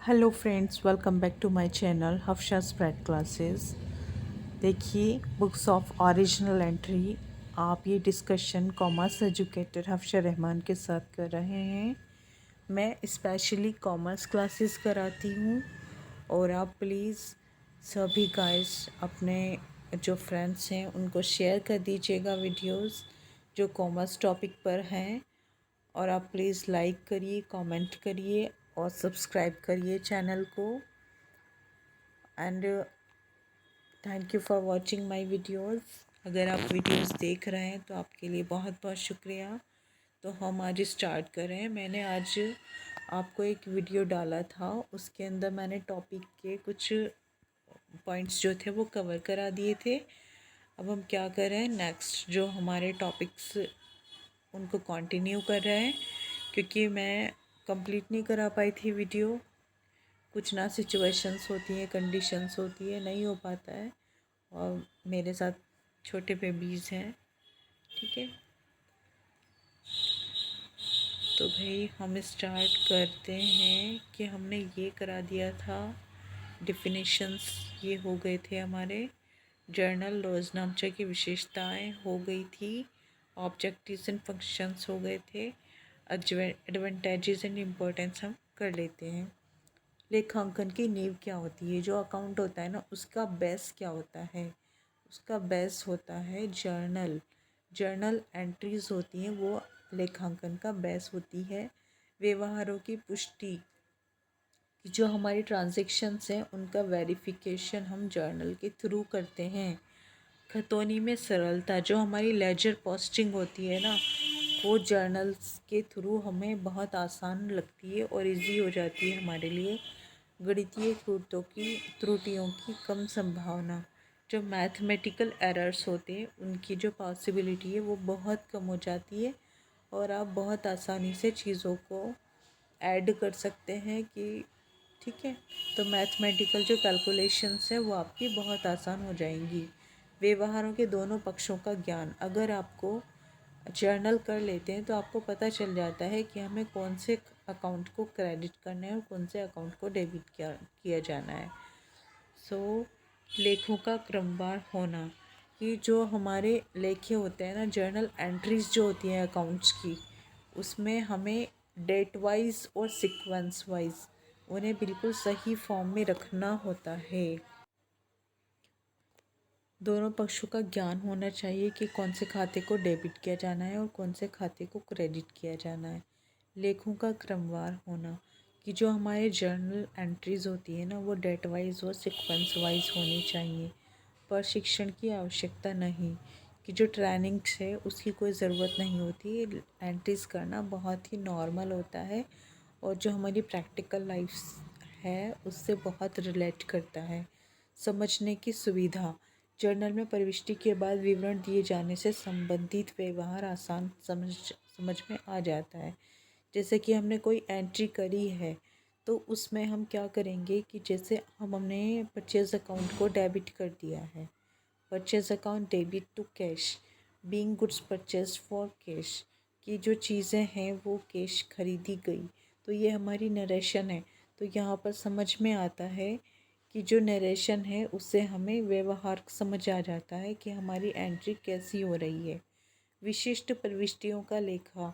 Hello friends, welcome back to my channel Hafsa spread classes. देखिए, books of original entry आप ये discussion commerce educator Hafsa Rahman के साथ कर रहे हैं। मैं स्पेशली कॉमर्स क्लासेस कराती हूँ और आप प्लीज़ सभी गाइस अपने जो फ्रेंड्स हैं उनको शेयर कर दीजिएगा वीडियोस जो कॉमर्स टॉपिक पर हैं। और आप प्लीज़ लाइक करिए, कमेंट करिए और सब्सक्राइब करिए चैनल को। And thank you for watching my videos. अगर आप वीडियोस देख रहे हैं तो आपके लिए बहुत बहुत शुक्रिया। तो हम आज स्टार्ट कर रहे हैं। मैंने आज आपको एक वीडियो डाला था, उसके अंदर मैंने टॉपिक के कुछ पॉइंट्स जो थे वो कवर करा दिए थे। अब हम क्या कर रहे हैं, नेक्स्ट जो हमारे टॉपिक्स उनको कंटिन्यू कर रहे हैं, क्योंकि मैं कंप्लीट नहीं करा पाई थी वीडियो। कुछ ना सिचुएशंस होती हैं, कंडीशंस होती है, नहीं हो पाता है। और मेरे साथ छोटे बेबीज़ हैं, ठीक है। तो भाई हम स्टार्ट करते हैं कि हमने ये करा दिया था, डिफिनेशंस ये हो गए थे हमारे। जर्नल रोजनामचा की विशेषताएं हो गई थी। ऑब्जेक्टिव्स एंड फंक्शंस हो गए थे। एडवांटेजेस एंड इम्पोर्टेंस हम कर लेते हैं। लेखांकन की नींव क्या होती है? जो अकाउंट होता है ना, उसका बेस क्या होता है? उसका बेस होता है जर्नल। जर्नल एंट्रीज होती हैं, वो लेखांकन का बेस होती है। व्यवहारों की पुष्टि, कि जो हमारी ट्रांजैक्शंस हैं उनका वेरिफिकेशन हम जर्नल के थ्रू करते हैं। खतौनी में सरलता, जो हमारी लेजर पोस्टिंग होती है ना, वो जर्नल्स के थ्रू हमें बहुत आसान लगती है और इजी हो जाती है हमारे लिए। गणितीय त्रुटियों की कम संभावना, जो मैथमेटिकल एरर्स होते हैं उनकी जो पॉसिबिलिटी है वो बहुत कम हो जाती है और आप बहुत आसानी से चीज़ों को ऐड कर सकते हैं कि ठीक है। तो मैथमेटिकल जो कैलकुलेशंस है वो आपकी बहुत आसान हो जाएंगी। व्यवहारों के दोनों पक्षों का ज्ञान, अगर आपको जर्नल कर लेते हैं तो आपको पता चल जाता है कि हमें कौन से अकाउंट को क्रेडिट करना है और कौन से अकाउंट को डेबिट किया जाना है। सो लेखों का क्रमवार होना, कि जो हमारे लेखे होते हैं ना, जर्नल एंट्रीज जो होती हैं अकाउंट्स की, उसमें हमें डेट वाइज और सीक्वेंस वाइज उन्हें बिल्कुल सही फॉर्म में रखना होता है। दोनों पक्षों का ज्ञान होना चाहिए कि कौन से खाते को डेबिट किया जाना है और कौन से खाते को क्रेडिट किया जाना है। लेखों का क्रमवार होना, कि जो हमारे जर्नल एंट्रीज होती है ना, वो डेट वाइज और सीक्वेंस वाइज होनी चाहिए। प्रशिक्षण की आवश्यकता नहीं, कि जो ट्रेनिंग्स है उसकी कोई ज़रूरत नहीं होती। एंट्रीज करना बहुत ही नॉर्मल होता है और जो हमारी प्रैक्टिकल लाइफ है उससे बहुत रिलेट करता है। समझने की सुविधा, जर्नल में प्रविष्टि के बाद विवरण दिए जाने से संबंधित व्यवहार आसान समझ में आ जाता है। जैसे कि हमने कोई एंट्री करी है तो उसमें हम क्या करेंगे कि जैसे हमने परचेज अकाउंट को डेबिट कर दिया है। Purchase account debit to cash, being goods purchase for cash, की जो चीज़ें हैं वो कैश खरीदी गई। तो ये हमारी नरेशन है। तो यहाँ पर समझ में आता है कि जो नरेशन है उससे हमें व्यवहार समझ आ जाता है कि हमारी एंट्री कैसी हो रही है। विशिष्ट प्रविष्टियों का लेखा,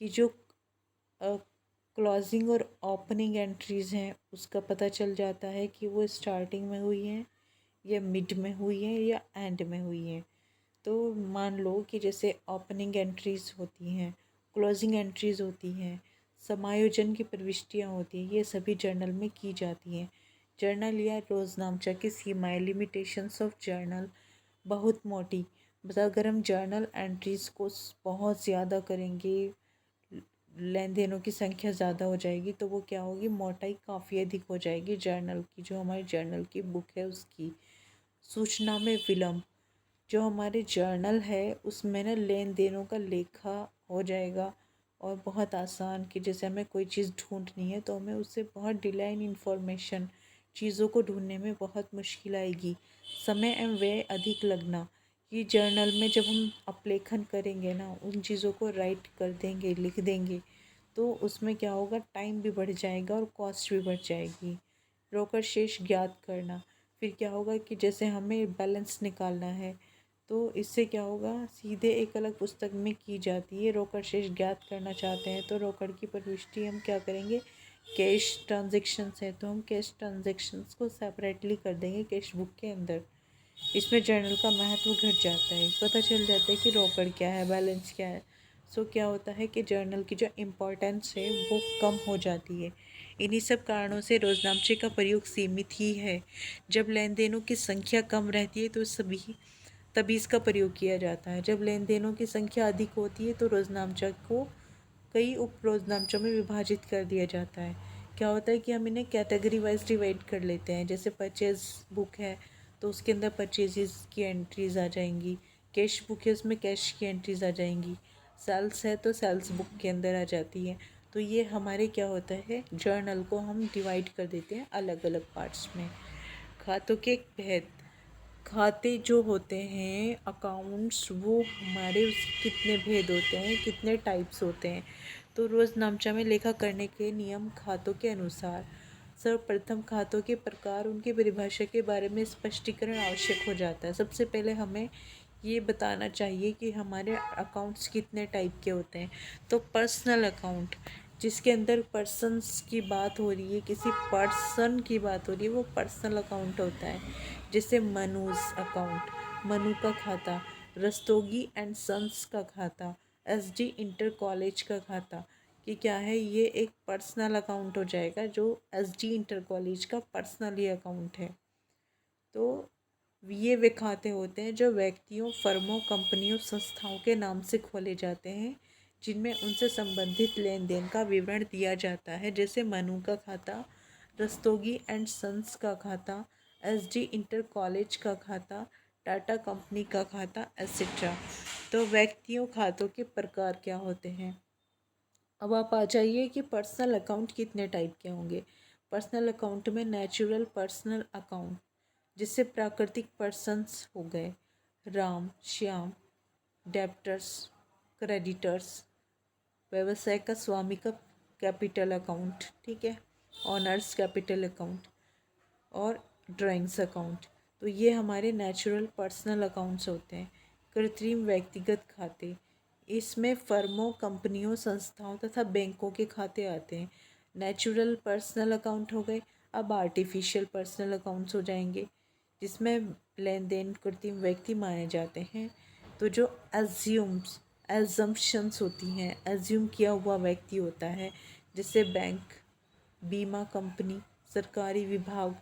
कि जो क्लोजिंग और ओपनिंग एंट्रीज़ हैं उसका पता चल जाता है कि वो स्टार्टिंग में हुई हैं या मिड में हुई हैं या एंड में हुई हैं। तो मान लो कि जैसे ओपनिंग एंट्रीज़ होती हैं, क्लोजिंग एंट्रीज़ होती हैं, समायोजन की प्रविष्टियाँ होती हैं, ये सभी जर्नल में की जाती हैं। जर्नल या रोज़नामचा की सीमाएँ, लिमिटेशंस ऑफ जर्नल, बहुत मोटी, मतलब अगर हम जर्नल एंट्रीज़ को बहुत ज़्यादा करेंगे, लेन देनों की संख्या ज़्यादा हो जाएगी तो वो क्या होगी, मोटाई काफ़ी अधिक हो जाएगी जर्नल की, जो हमारी जर्नल की बुक है उसकी। सूचना में विलम्ब, जो हमारे जर्नल है उसमें ना लेन देनों का लेखा हो जाएगा और बहुत आसान, कि जैसे हमें कोई चीज़ ढूंढनी है तो हमें उससे बहुत डिले इन इन्फॉर्मेशन, चीज़ों को ढूंढने में बहुत मुश्किल आएगी। समय एवं व्यय अधिक लगना, कि जर्नल में जब हम अपलेखन करेंगे ना, उन चीज़ों को राइट कर देंगे, लिख देंगे, तो उसमें क्या होगा, टाइम भी बढ़ जाएगा और कॉस्ट भी बढ़ जाएगी। रोकड़ शेष ज्ञात करना, फिर क्या होगा कि जैसे हमें बैलेंस निकालना है तो इससे क्या होगा, सीधे एक अलग पुस्तक में की जाती है। रोकड़ शेष ज्ञात करना चाहते हैं तो रोकड़ की प्रविष्टि हम क्या करेंगे, कैश ट्रांजेक्शन्स है तो हम कैश ट्रांजेक्शन्स को सेपरेटली कर देंगे कैश बुक के अंदर। इसमें जर्नल का महत्व घट जाता है, पता चल जाता है कि रोकड़ क्या है, बैलेंस क्या है। सो क्या होता है कि जर्नल की जो इम्पोर्टेंस है वो कम हो जाती है। इन्हीं सब कारणों से रोजनामचे का प्रयोग सीमित ही है। जब लेन देनों की संख्या कम रहती है तो तभी इसका प्रयोग किया जाता है। जब लेन देनों की संख्या अधिक होती है तो रोजनामचा को कई उप रोजनामचों में विभाजित कर दिया जाता है। क्या होता है कि हम इन्हें कैटेगरी वाइज डिवाइड कर लेते हैं। जैसे परचेज बुक है तो उसके अंदर परचेजेस की एंट्रीज आ जाएंगी, कैश बुक है उसमें कैश की एंट्रीज आ जाएंगी, सेल्स है तो सेल्स बुक के अंदर आ जाती है। तो ये हमारे क्या होता है, जर्नल को हम डिवाइड कर देते हैं अलग अलग पार्ट्स में। खातों के भेद, खाते जो होते हैं अकाउंट्स, वो हमारे उसके कितने भेद होते हैं, कितने टाइप्स होते हैं। तो रोज़नामचा में लेखा करने के नियम खातों के अनुसार, सर्वप्रथम खातों के प्रकार, उनकी परिभाषा के बारे में स्पष्टीकरण आवश्यक हो जाता है। सबसे पहले हमें ये बताना चाहिए कि हमारे अकाउंट्स कितने टाइप के होते हैं। तो पर्सनल अकाउंट, जिसके अंदर पर्सन्स की बात हो रही है, किसी पर्सन की बात हो रही है, वो पर्सनल अकाउंट होता है। जैसे मनुज अकाउंट, मनु का खाता, रस्तोगी एंड सन्स का खाता, एसडी इंटर कॉलेज का खाता, कि क्या है, ये एक पर्सनल अकाउंट हो जाएगा जो एसडी इंटर कॉलेज का पर्सनली अकाउंट है। तो ये वे खाते होते हैं जो व्यक्तियों, फर्मों, कंपनियों, संस्थाओं के नाम से खोले जाते हैं, जिनमें उनसे संबंधित लेन देन का विवरण दिया जाता है। जैसे मनु का खाता, रस्तोगी एंड सन्स का खाता, एसडी इंटर कॉलेज का खाता, टाटा कंपनी का खाता, एसेट्रा। तो व्यक्तियों खातों के प्रकार क्या होते हैं। अब आप आ जाइए कि पर्सनल अकाउंट कितने टाइप के होंगे। पर्सनल अकाउंट में नेचुरल पर्सनल अकाउंट, जिससे प्राकृतिक पर्सन्स हो गए, राम, श्याम, डेप्टर्स, क्रेडिटर्स, व्यवसाय का स्वामी का कैपिटल अकाउंट, ठीक है, ऑनर्स कैपिटल अकाउंट और ड्राइंग्स अकाउंट। तो ये हमारे नेचुरल पर्सनल अकाउंट्स होते हैं। कृत्रिम व्यक्तिगत खाते, इसमें फर्मों, कंपनियों, संस्थाओं तथा बैंकों के खाते आते हैं। नेचुरल पर्सनल अकाउंट हो गए। अब आर्टिफिशियल पर्सनल अकाउंट्स हो जाएंगे, जिसमें लेन देन कृत्रिम व्यक्ति माने जाते हैं। तो जो एजम्पशंस होती हैं, एज्यूम किया हुआ व्यक्ति होता है, जैसे बैंक, बीमा कंपनी, सरकारी विभाग,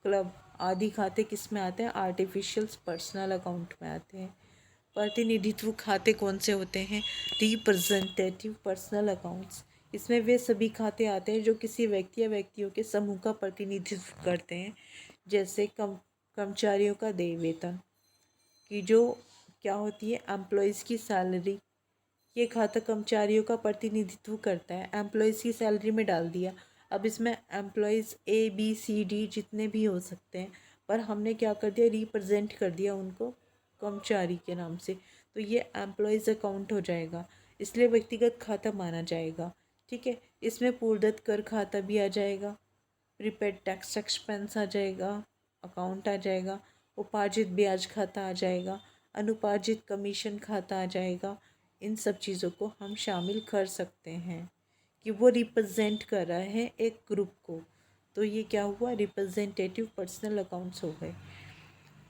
क्लब आदि खाते किस में आते हैं, आर्टिफिशियल पर्सनल अकाउंट में आते हैं। प्रतिनिधित्व खाते कौन से होते हैं, रिप्रेजेंटेटिव पर्सनल अकाउंट्स, इसमें वे सभी खाते आते हैं जो किसी व्यक्ति या व्यक्तियों के समूह का प्रतिनिधित्व करते हैं। जैसे कर्मचारियों का देय वेतन की जो क्या होती है, एम्प्लॉयज़ की सैलरी, ये खाता कर्मचारियों का प्रतिनिधित्व करता है। एम्प्लॉयज़ की सैलरी में डाल दिया। अब इसमें एम्प्लॉयज़ ABCD जितने भी हो सकते हैं, पर हमने क्या कर दिया, रिप्रेजेंट कर दिया उनको कर्मचारी के नाम से, तो ये एम्प्लॉयज़ अकाउंट हो जाएगा, इसलिए व्यक्तिगत खाता माना जाएगा। ठीक है, इसमें पूर्वदत्त कर खाता भी आ जाएगा, प्रीपेड टैक्स एक्सपेंस आ जाएगा, अकाउंट आ जाएगा, उपार्जित ब्याज खाता आ जाएगा, अनुपार्जित कमीशन खाता आ जाएगा। इन सब चीज़ों को हम शामिल कर सकते हैं कि वो रिप्रेजेंट कर रहा है एक ग्रुप को। तो ये क्या हुआ, रिप्रेजेंटेटिव पर्सनल अकाउंट्स हो गए।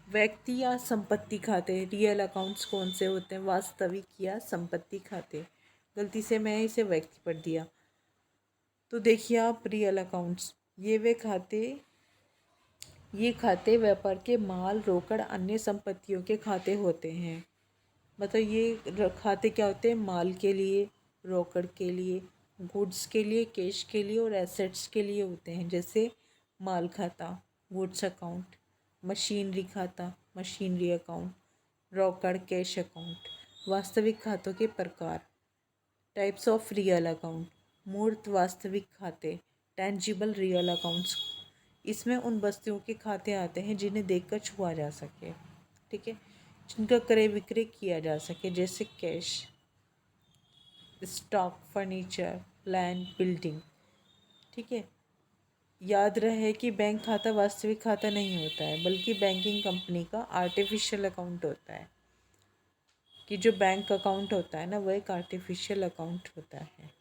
व्यक्ति या संपत्ति खाते, रियल अकाउंट्स कौन से होते हैं, वास्तविक या संपत्ति खाते। गलती से मैं इसे व्यक्ति पढ़ दिया, तो देखिए आप रियल अकाउंट्स, ये खाते व्यापार के माल, रोकड़, अन्य संपत्तियों के खाते होते हैं। मतलब ये खाते क्या होते हैं, माल के लिए, रोकड़ के लिए, गुड्स के लिए, कैश के लिए और एसेट्स के लिए होते हैं। जैसे माल खाता, गुड्स अकाउंट, मशीनरी खाता, मशीनरी अकाउंट, रोकड़ कैश अकाउंट। वास्तविक खातों के प्रकार, टाइप्स ऑफ रियल अकाउंट, मूर्त वास्तविक खाते, टेंजिबल रियल अकाउंट्स। इसमें उन वस्तुओं के खाते आते हैं जिन्हें देखकर छुआ जा सके, ठीक है, जिनका क्रय विक्रय किया जा सके, जैसे cash, stock, furniture, land, building. ठीक है, याद रहे कि बैंक खाता वास्तविक खाता नहीं होता है, बल्कि बैंकिंग कंपनी का आर्टिफिशियल अकाउंट होता है। कि जो बैंक अकाउंट होता है ना, वो एक आर्टिफिशियल अकाउंट होता है।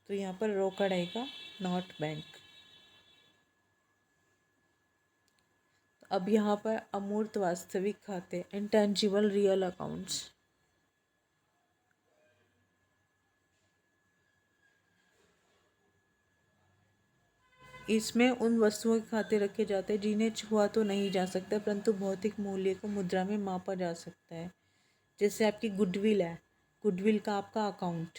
तो यहाँ पर रोकड़ आएगा, नॉट बैंक। अब यहाँ पर अमूर्त वास्तविक खाते, इंटेंजिबल रियल अकाउंट्स। इसमें उन वस्तुओं के खाते रखे जाते हैं जिन्हें छुआ तो नहीं जा सकता, परंतु भौतिक मूल्य को मुद्रा में मापा जा सकता है। जैसे आपकी गुडविल है, गुडविल का आपका अकाउंट।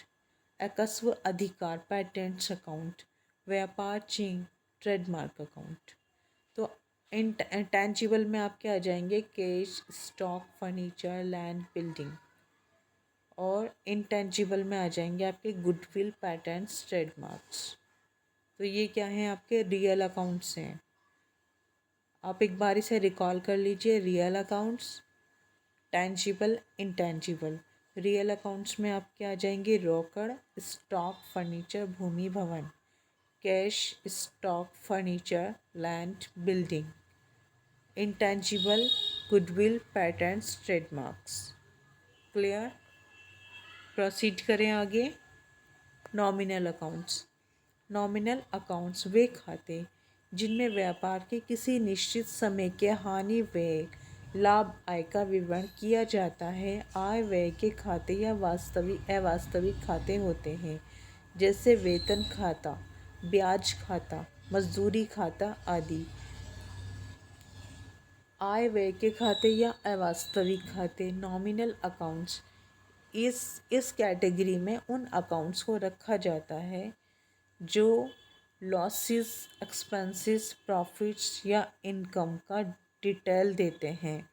अकस्व अधिकार, पैटेंट्स अकाउंट। व्यापार चिन्ह, ट्रेडमार्क अकाउंट। तो इंटेंजिबल में आपके आ जाएंगे cash, stock, furniture, land, building. और इंटेंजिबल में आ जाएंगे आपके गुडविल, पैटेंट्स, ट्रेडमार्क्स। तो ये क्या है, आपके रियल अकाउंट्स हैं। आप एक बार इसे रिकॉल कर लीजिए। Real accounts, tangible, intangible. Real accounts में आपके आ जाएंगे रोकड़, स्टॉक, फर्नीचर, भूमि, भवन। Cash, stock, furniture, land, building. Intangible, goodwill, patents, trademarks. Clear? Proceed करें आगे। Nominal accounts. नॉमिनल अकाउंट्स वे खाते जिनमें व्यापार के किसी निश्चित समय के हानि व्यय, लाभ, आय का विवरण किया जाता है। आय व्यय के खाते या वास्तविक अवास्तविक खाते होते हैं, जैसे वेतन खाता, ब्याज खाता, मजदूरी खाता आदि। आय व्यय के खाते या अवास्तविक खाते, नॉमिनल अकाउंट्स। इस कैटेगरी में उन अकाउंट्स को रखा जाता है जो लॉसेस, एक्सपेंसेस, प्रॉफिट्स या इनकम का डिटेल देते हैं।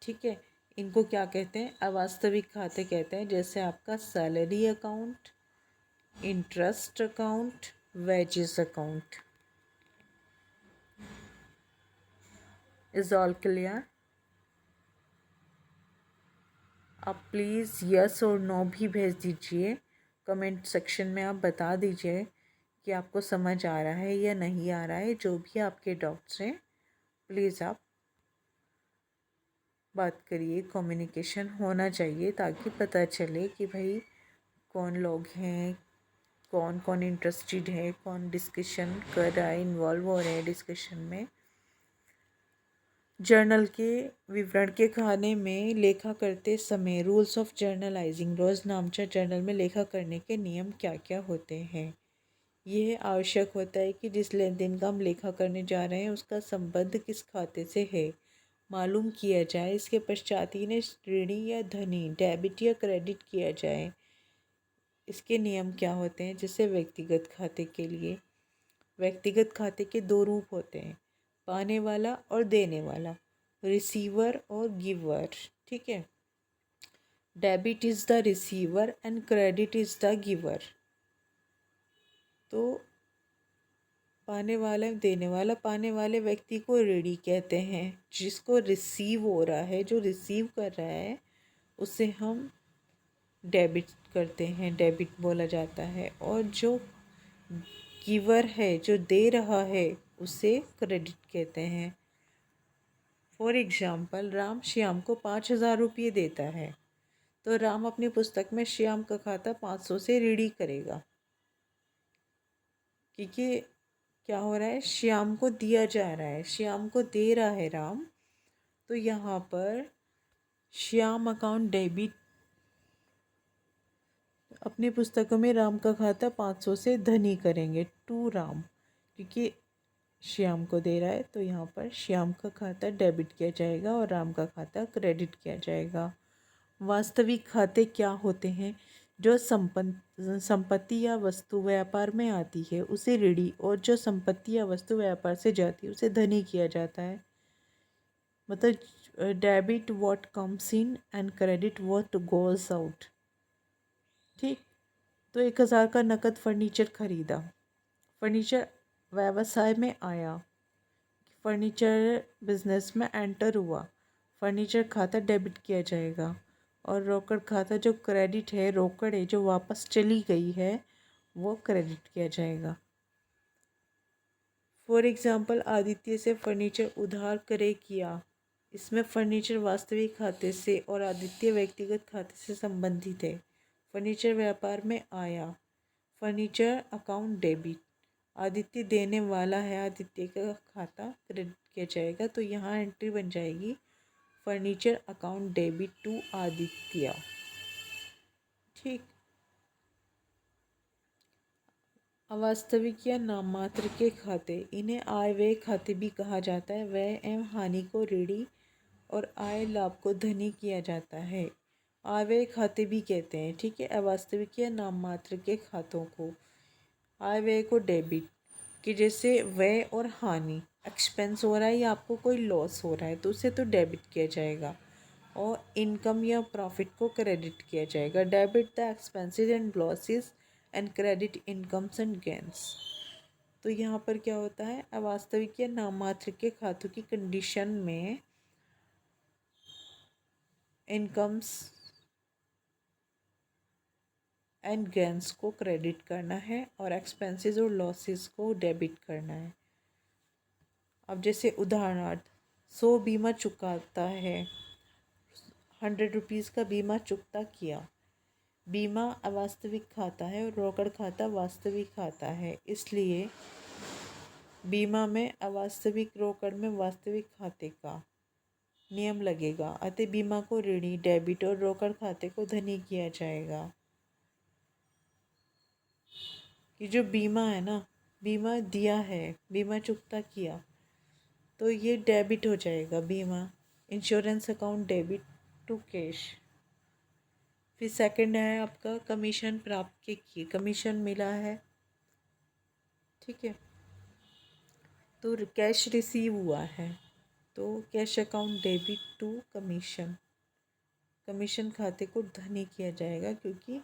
ठीक है, इनको क्या कहते हैं, अवास्तविक खाते कहते हैं। जैसे आपका salary account, interest account, wages account. Is all clear? आप प्लीज़ यस और नो भी भेज दीजिए। कमेंट सेक्शन में आप बता दीजिए कि आपको समझ आ रहा है या नहीं आ रहा है। जो भी आपके डाउट्स हैं प्लीज़ आप बात करिए। कम्युनिकेशन होना चाहिए ताकि पता चले कि भाई कौन लोग हैं, कौन कौन इंटरेस्टेड है, कौन डिस्कशन कर रहा है, इन्वॉल्व हो रहे हैं डिस्कशन में। जर्नल के विवरण के खाने में लेखा करते समय रूल्स ऑफ जर्नलाइजिंग, रोजनामचा जर्नल में लेखा करने के नियम क्या क्या होते हैं। यह आवश्यक होता है कि जिस लेन देन का हम लेखा करने जा रहे हैं उसका संबंध किस खाते से है मालूम किया जाए। इसके पश्चात इन्हें ऋणी या धनी, डेबिट या क्रेडिट किया जाए। इसके नियम क्या होते हैं। जैसे व्यक्तिगत खाते के लिए, व्यक्तिगत खाते के दो रूप होते हैं, पाने वाला और देने वाला, रिसीवर और गिवर। ठीक है, debit is the receiver and credit is the giver. तो पाने वाला, देने वाला, पाने वाले व्यक्ति को ऋणी कहते हैं। जिसको रिसीव हो रहा है, जो रिसीव कर रहा है, उसे हम डेबिट करते हैं, डेबिट बोला जाता है। और जो गिवर है, जो दे रहा है, उसे क्रेडिट कहते हैं। फॉर एग्जाम्पल, राम श्याम को 5,000 रुपये देता है, तो राम अपनी पुस्तक में श्याम का खाता 500 से ऋणी करेगा, क्योंकि क्या हो रहा है, श्याम को दिया जा रहा है, श्याम को दे रहा है राम। तो यहाँ पर श्याम अकाउंट डेबिट, अपनी पुस्तकों में राम का खाता 500 से धनी करेंगे, टू राम, क्योंकि श्याम को दे रहा है। तो यहाँ पर श्याम का खाता डेबिट किया जाएगा और राम का खाता क्रेडिट किया जाएगा। वास्तविक खाते क्या होते हैं। जो संपत्ति या वस्तु व्यापार में आती है उसे ऋणी, और जो संपत्ति या वस्तु व्यापार से जाती है उसे धनी किया जाता है। मतलब debit what comes in and credit what goes out. ठीक, तो 1,000 का नकद फर्नीचर खरीदा, फर्नीचर व्यवसाय में आया, फर्नीचर बिजनेस में एंटर हुआ, फर्नीचर खाता डेबिट किया जाएगा। और रोकड़ खाता जो क्रेडिट है, रोकड़ है जो वापस चली गई है, वो क्रेडिट किया जाएगा। फॉर एग्ज़ाम्पल, आदित्य से फर्नीचर उधार क्रय किया। इसमें फर्नीचर वास्तविक खाते से और आदित्य व्यक्तिगत खाते से संबंधित है। फर्नीचर व्यापार में आया। Furniture account debit. आदित्य देने वाला है, आदित्य का खाता क्रेडिट किया जाएगा। तो यहाँ एंट्री बन जाएगी furniture account debit to Aditya. ठीक। अवास्तविक या नाममात्र के खाते, इन्हें आय व्यय खाते भी कहा जाता है। व्यय एवं हानि को ऋणी और आय लाभ को धनी किया जाता है। आय व्यय खाते भी कहते हैं। ठीक है। अवास्तविक या नाममात्र के खातों को आय व्यय को डेबिट, कि जैसे व्यय और हानि, एक्सपेंस हो रहा है या आपको कोई लॉस हो रहा है तो उसे तो डेबिट किया जाएगा। और इनकम या प्रॉफिट को क्रेडिट किया जाएगा। Debit the expenses and losses and credit incomes and gains. तो यहाँ पर क्या होता है, अवास्तविक या नाममात्र के खातों की कंडीशन में इनकम्स एंड गेन्स को क्रेडिट करना है और एक्सपेंसेस और लॉसेस को डेबिट करना है। अब जैसे उदाहरणार्थ, 100 बीमा चुकाता है, 100 रुपीज़ का बीमा चुकता किया। बीमा अवास्तविक खाता है और रोकड़ खाता वास्तविक खाता है, इसलिए बीमा में अवास्तविक, रोकड़ में वास्तविक खाते का नियम लगेगा। अतः बीमा को ऋणी, डेबिट और रोकड़ खाते को धनी किया जाएगा। कि जो बीमा है ना, बीमा दिया है, बीमा चुकता किया, तो ये डेबिट हो जाएगा बीमा। Insurance account debit to cash. फिर सेकंड है आपका कमीशन प्राप्त के किए, कमीशन मिला है। ठीक है। तो कैश रिसीव हुआ है, तो cash account debit to commission. Commission खाते को धनी किया जाएगा क्योंकि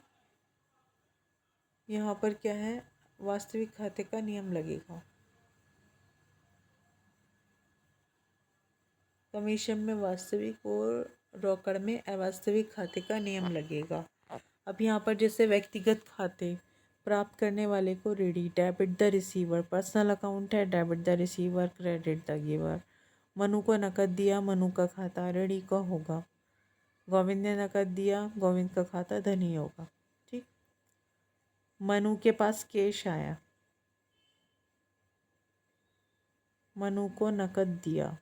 यहाँ पर क्या है, वास्तविक खाते का नियम लगेगा। कमीशन में वास्तविक और रोकड़ में अवास्तविक खाते का नियम लगेगा। अब यहाँ पर जैसे व्यक्तिगत खाते, प्राप्त करने वाले को ऋणी, debit the receiver. Personal account है, debit the receiver, credit the giver. Manu को नकद दिया, मनु का खाता ऋणी का होगा। गोविंद ने नकद दिया, गोविंद का खाता धनी होगा। ठीक। मनु के पास कैश आया, मनु को नकद दिया,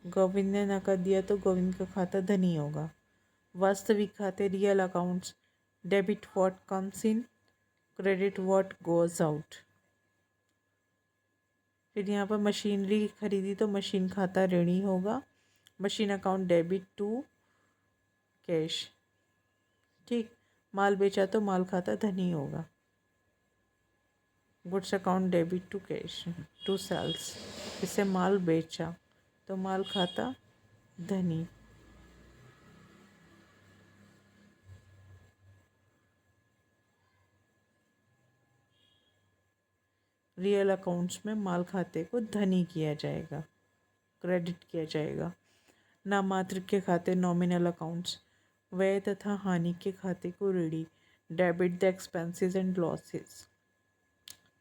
गोविंद ने नकद दिया तो गोविंद का खाता धनी होगा। वास्तविक खाते, real accounts, debit what comes in, credit what goes out. फिर यहाँ पर मशीनरी खरीदी तो मशीन खाता ऋणी होगा। Machine account debit to cash. ठीक। माल बेचा तो माल खाता धनी होगा। Goods account debit to cash to sales. इससे माल बेचा तो माल खाता धनी। रियल अकाउंट्स में माल खाते को धनी किया जाएगा, क्रेडिट किया जाएगा। नाममात्र के खाते, नॉमिनल अकाउंट्स, व्यय तथा हानि के खाते को ऋणी, debit the expenses and losses,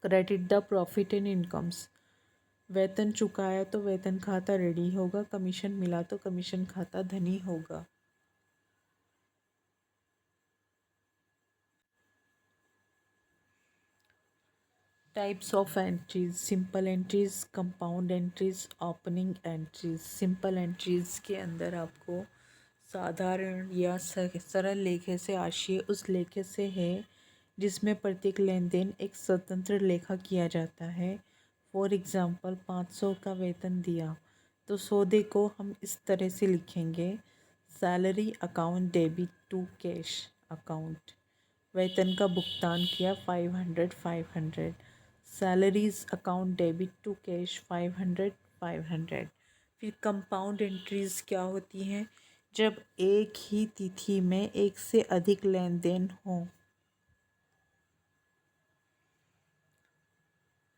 credit the profit and incomes. वेतन चुकाया तो वेतन खाता ऋणी होगा, कमीशन मिला तो कमीशन खाता धनी होगा। Types of entries, simple entries, compound entries, opening entries. Simple entries के अंदर आपको साधारण या सरल लेखे से आशय उस लेखे से है जिसमें प्रत्येक लेन देन एक स्वतंत्र लेखा किया जाता है। फॉर एग्ज़ाम्पल, 500 का वेतन दिया तो सौदे को हम इस तरह से लिखेंगे, salary account debit to cash account. वेतन का भुगतान किया 500, salaries account debit to cash 500। फिर कंपाउंड एंट्रीज क्या होती हैं, जब एक ही तिथि में एक से अधिक लेन देन हो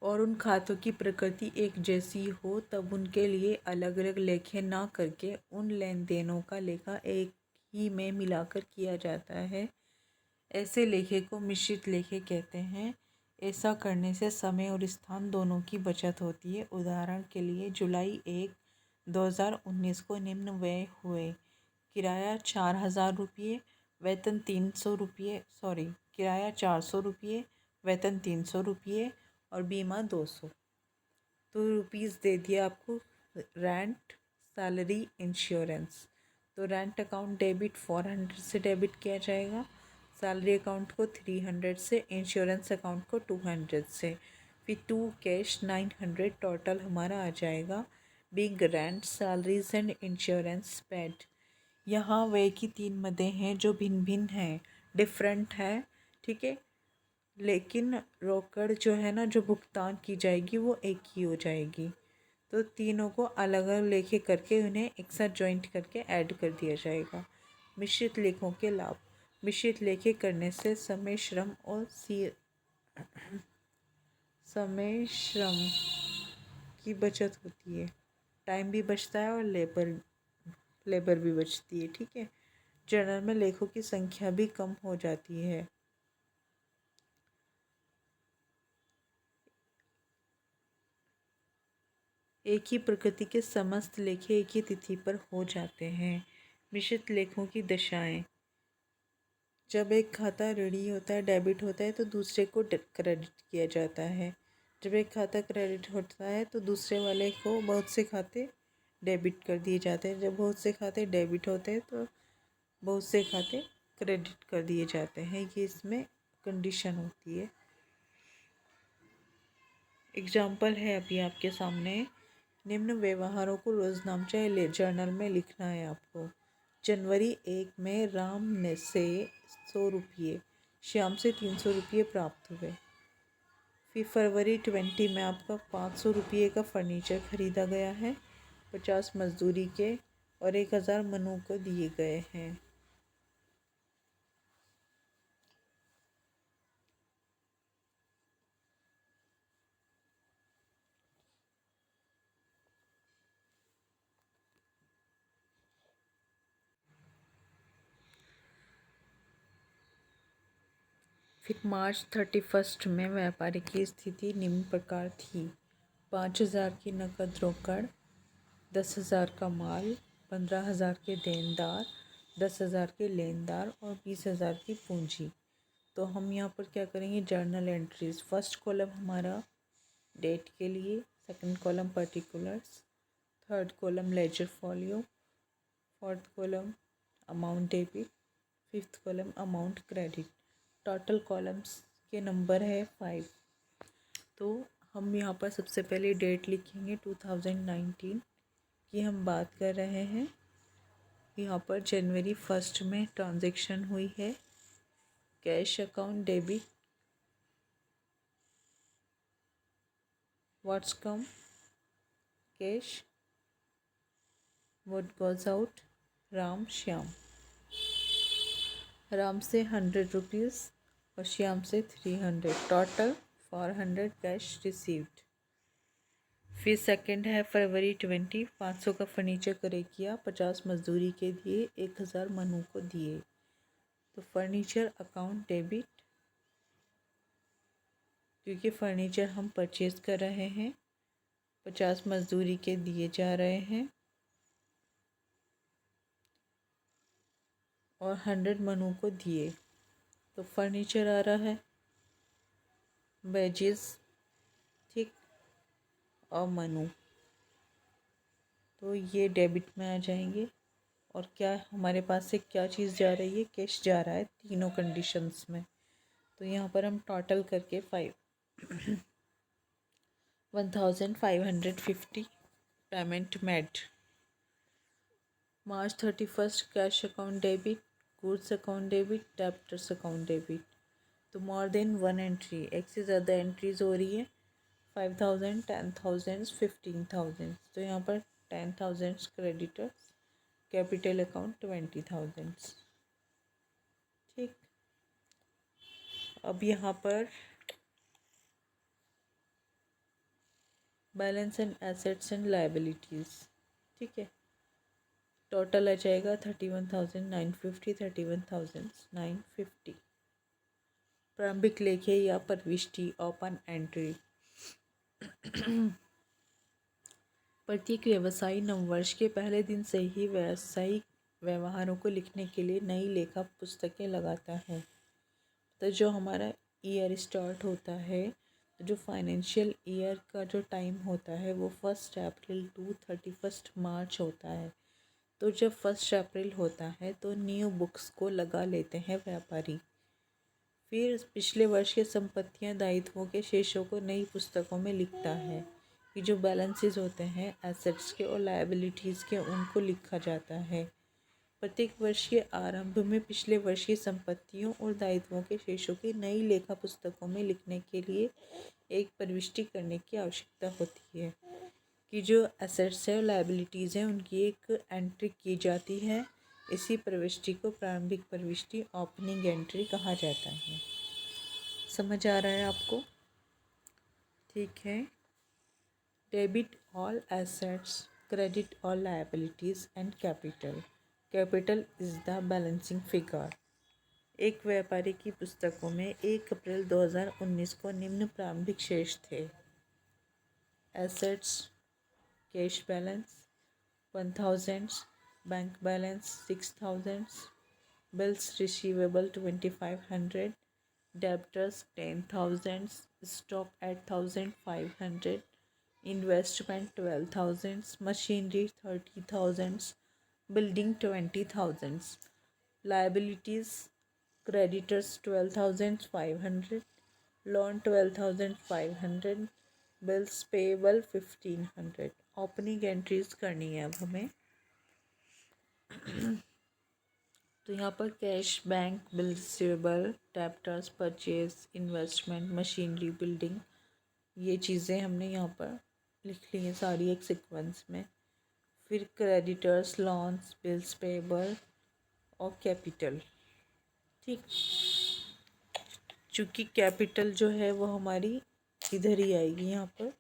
और उन खातों की प्रकृति एक जैसी हो, तब उनके लिए अलग अलग लेखे ना करके उन लेन देनों का लेखा एक ही में मिलाकर किया जाता है। ऐसे लेखे को मिश्रित लेखे कहते हैं। ऐसा करने से समय और स्थान दोनों की बचत होती है। उदाहरण के लिए जुलाई 1, 2019 को निम्न व्यय हुए: किराया 4,000 रुपये, वेतन 300 रुपये, किराया 400 रुपये, वेतन 300 रुपये और बीमा 200। तो रुपीज़ दे दिया आपको रेंट, सैलरी, इंश्योरेंस। तो रेंट अकाउंट डेबिट 400 से डेबिट किया जाएगा, सैलरी अकाउंट को 300 से, इंश्योरेंस अकाउंट को 200 से, फिर 2 कैश 900 टोटल हमारा आ जाएगा। Big rent, salaries and insurance paid. यहाँ व्यय की 3 मदें हैं जो भिन्न भिन्न हैं, डिफरेंट है, ठीक है। लेकिन रोकड़ जो है ना, जो भुगतान की जाएगी वो एक ही हो जाएगी। तो तीनों को अलग अलग लेखे करके उन्हें एक साथ जॉइंट करके ऐड कर दिया जाएगा। मिश्रित लेखों के लाभ: मिश्रित लेखे करने से समय श्रम की बचत होती है, टाइम भी बचता है और लेबर भी बचती है, ठीक है। जर्नल में लेखों की संख्या भी कम हो जाती है। एक ही प्रकृति के समस्त लेखे एक ही तिथि पर हो जाते हैं। मिश्रित लेखों की दशाएं: जब एक खाता ऋणी होता है, डेबिट होता है, तो दूसरे को क्रेडिट किया जाता है। जब एक खाता क्रेडिट होता है तो दूसरे वाले को बहुत से खाते डेबिट कर दिए जाते हैं। जब बहुत से खाते डेबिट होते हैं तो बहुत से खाते क्रेडिट कर दिए जाते हैं। ये इसमें कंडीशन होती है। एग्जाम्पल है अभी आपके सामने। निम्न व्यवहारों को रोजनामचा जर्नल में लिखना है आपको। जनवरी 1 में राम ने से 100 रुपये, श्याम से 300 रुपये प्राप्त हुए। फिर फरवरी 20 में आपका 500 रुपये का फर्नीचर खरीदा गया है, 50 मजदूरी के और 1,000 मनु को दिए गए हैं। फिर मार्च 31 में व्यापारी की स्थिति निम्न प्रकार थी: 5,000 की नकद रोकड़, 10,000 का माल, 15,000 के देनदार, 10,000 के लेनदार और 20,000 की पूंजी। तो हम यहाँ पर क्या करेंगे, जर्नल एंट्रीज। फर्स्ट कॉलम हमारा डेट के लिए, second column particulars, third column ledger folio, fourth column amount debit, fifth column amount credit. Total columns के नंबर है 5। तो हम यहाँ पर सबसे पहले डेट लिखेंगे 2019 की हम बात कर रहे हैं। यहाँ पर जनवरी 1 में ट्रांजैक्शन हुई है। Cash account debit, what's come cash, what goes out, Ram Shyam. Ram से 100 रुपीज़ और श्याम से 300, टोटल 400 कैश रिसीव्ड। फिर सेकंड है फरवरी 20, 500 का फर्नीचर क्रय किया, 50 मजदूरी के दिए, 1,000 मनु को दिए। तो फर्नीचर अकाउंट डेबिट, क्योंकि फर्नीचर हम परचेज कर रहे हैं, 50 मजदूरी के दिए जा रहे हैं और 100 मनु को दिए। तो फर्नीचर आ रहा है, वेजेस, ठीक, और मनु, तो ये डेबिट में आ जाएंगे। और क्या हमारे पास से क्या चीज़ जा रही है, कैश जा रहा है तीनों कंडीशंस में। तो यहाँ पर हम टोटल करके 1,550 पेमेंट मेड। मार्च 31 cash account debit, goods account debit, debtors account debit. तो मोर देन 1 एंट्री, एक से ज़्यादा एंट्रीज हो रही है। 5,000, 10,000, 15,000। तो यहाँ पर 10,000 क्रेडिटर्स, कैपिटल अकाउंट 20,000, ठीक। अब यहाँ पर balance and assets and liabilities, ठीक है। टोटल आ जाएगा 31,950, 31,950। प्रारंभिक लेखे या प्रविष्टि ओपन एंट्री। प्रत्येक व्यवसायी नववर्ष के पहले दिन से ही व्यावसायिक व्यवहारों को लिखने के लिए नई लेखा पुस्तकें लगाता है। तो जो हमारा ईयर स्टार्ट होता है, तो जो फाइनेंशियल ईयर का जो टाइम होता है वो 1 अप्रैल टू 31 मार्च होता है। तो जब 1 अप्रैल होता है तो न्यू बुक्स को लगा लेते हैं व्यापारी। फिर पिछले वर्ष के संपत्तियां दायित्वों के शेषों को नई पुस्तकों में लिखता है कि जो बैलेंसेस होते हैं एसेट्स के और लायबिलिटीज़ के, उनको लिखा जाता है। प्रत्येक वर्ष के आरंभ में पिछले वर्ष की संपत्तियों और दायित्वों के शेषों की नई लेखा पुस्तकों में लिखने के लिए एक प्रविष्टि करने की आवश्यकता होती है कि जो एसेट्स है और लायबिलिटीज़ हैं उनकी एक एंट्री की जाती है। इसी प्रविष्टि को प्रारंभिक प्रविष्टि ओपनिंग एंट्री कहा जाता है। समझ आ रहा है आपको? ठीक है। Debit all assets, credit all liabilities and capital. Capital is the balancing figure. एक व्यापारी की पुस्तकों में 1 अप्रैल 2019 को निम्न प्रारंभिक शेष थे। Assets cash balance 1000, bank balance 6000, bills receivable 2500, debtors 10,000, stock 8,500, investment 12,000, machinery 30,000, building 20,000, liabilities creditors 12,500, loan 12,500, bills payable 1,500। Opening entries करनी है अब हमें। तो यहाँ पर cash, bank, bill receivable, debtors, purchase, investment, machinery, building, ये चीज़ें हमने यहाँ पर लिख ली हैं सारी एक सीक्वेंस में। फिर क्रेडिटर्स, लॉन्स, बिल्स पेएबल और कैपिटल। ठीक, चूँकि कैपिटल जो है वो हमारी इधर ही आएगी यहाँ पर।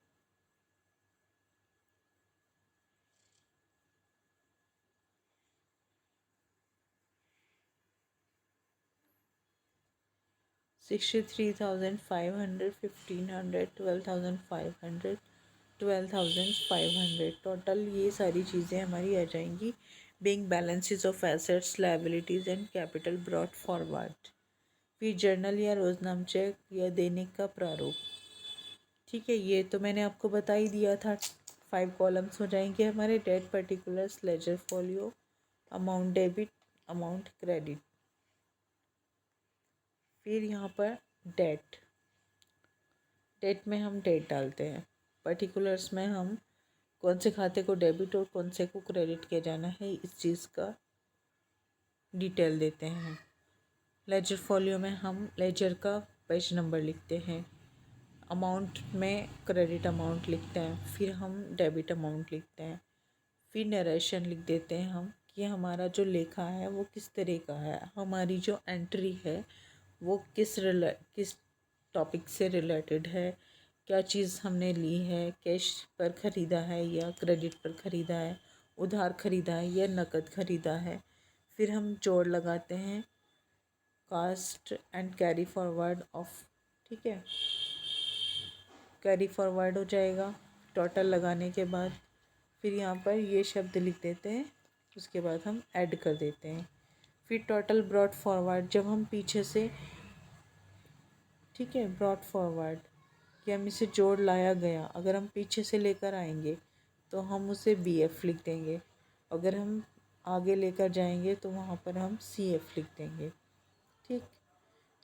$63,500, 1,500, 12,500, 12,500 टोटल ये सारी चीज़ें हमारी आ जाएंगी। Being balances of assets, liabilities and capital brought forward. फिर जर्नल या रोजनामचे या दैनिक का प्रारूप। ठीक है, ये तो मैंने आपको बता ही दिया था। 5 कॉलम्स हो जाएंगे हमारे। Date particulars, ledger folio, amount debit, amount credit. फिर यहाँ पर डेट में हम डेट डालते हैं। पर्टिकुलर्स में हम कौन से खाते को डेबिट और कौन से को क्रेडिट किया जाना है इस चीज़ का डिटेल देते हैं। लेजर फोलियो में हम लेजर का पेज नंबर लिखते हैं। अमाउंट में क्रेडिट अमाउंट लिखते हैं। फिर हम डेबिट अमाउंट लिखते हैं। फिर नरेशन लिख देते हैं हम कि हमारा जो लेखा है वो किस तरह का है, हमारी जो एंट्री है वो किस टॉपिक से रिलेटेड है, क्या चीज़ हमने ली है, कैश पर ख़रीदा है या क्रेडिट पर ख़रीदा है, उधार ख़रीदा है या नकद ख़रीदा है। फिर हम जोड़ लगाते हैं cast and carry forward of. ठीक है, कैरी फॉरवर्ड हो जाएगा टोटल लगाने के बाद। फिर यहाँ पर ये शब्द लिख देते हैं, उसके बाद हम ऐड कर देते हैं। फिर टोटल ब्रॉट फॉरवर्ड, जब हम पीछे से, ठीक है, ब्रॉट फॉरवर्ड कि हम इसे जोड़ लाया गया, अगर हम पीछे से लेकर आएंगे तो हम उसे BF लिख देंगे। अगर हम आगे लेकर जाएंगे तो वहाँ पर हम CF लिख देंगे। ठीक,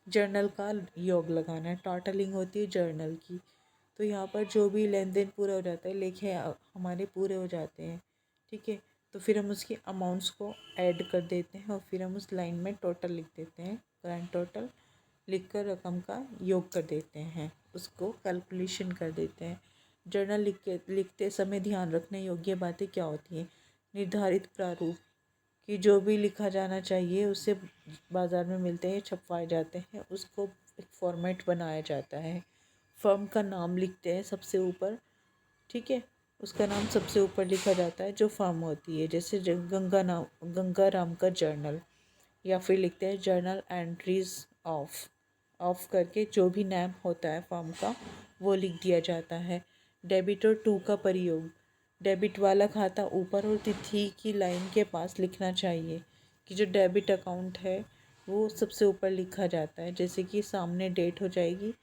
जर्नल का योग लगाना है, टोटलिंग होती है जर्नल की। तो यहाँ पर जो भी लेन देन पूरा हो जाता है, लेखे हमारे पूरे हो जाते हैं। ठीक है, तो फिर हम उसकी अमाउंट्स को ऐड कर देते हैं और फिर हम उस लाइन में टोटल लिख देते हैं। करंट टोटल लिखकर रकम का योग कर देते हैं, उसको कैलकुलेशन कर देते हैं। जर्नल लिखते समय ध्यान रखने योग्य बातें क्या होती हैं? निर्धारित प्रारूप कि जो भी लिखा जाना चाहिए उससे बाज़ार में मिलते हैं, छपवाए जाते हैं, उसको एक फॉर्मेट बनाया जाता है। फर्म का नाम लिखते हैं सबसे ऊपर। ठीक है, उसका नाम सबसे ऊपर लिखा जाता है जो फर्म होती है। जैसे गंगा राम का जर्नल, या फिर लिखते हैं जर्नल एंट्रीज ऑफ ऑफ करके जो भी नाम होता है फॉर्म का वो लिख दिया जाता है। डेबिट और टू का प्रयोग, डेबिट वाला खाता ऊपर और तिथि की लाइन के पास लिखना चाहिए कि जो डेबिट अकाउंट है वो सबसे ऊपर लिखा जाता है। जैसे कि सामने डेट हो जाएगी,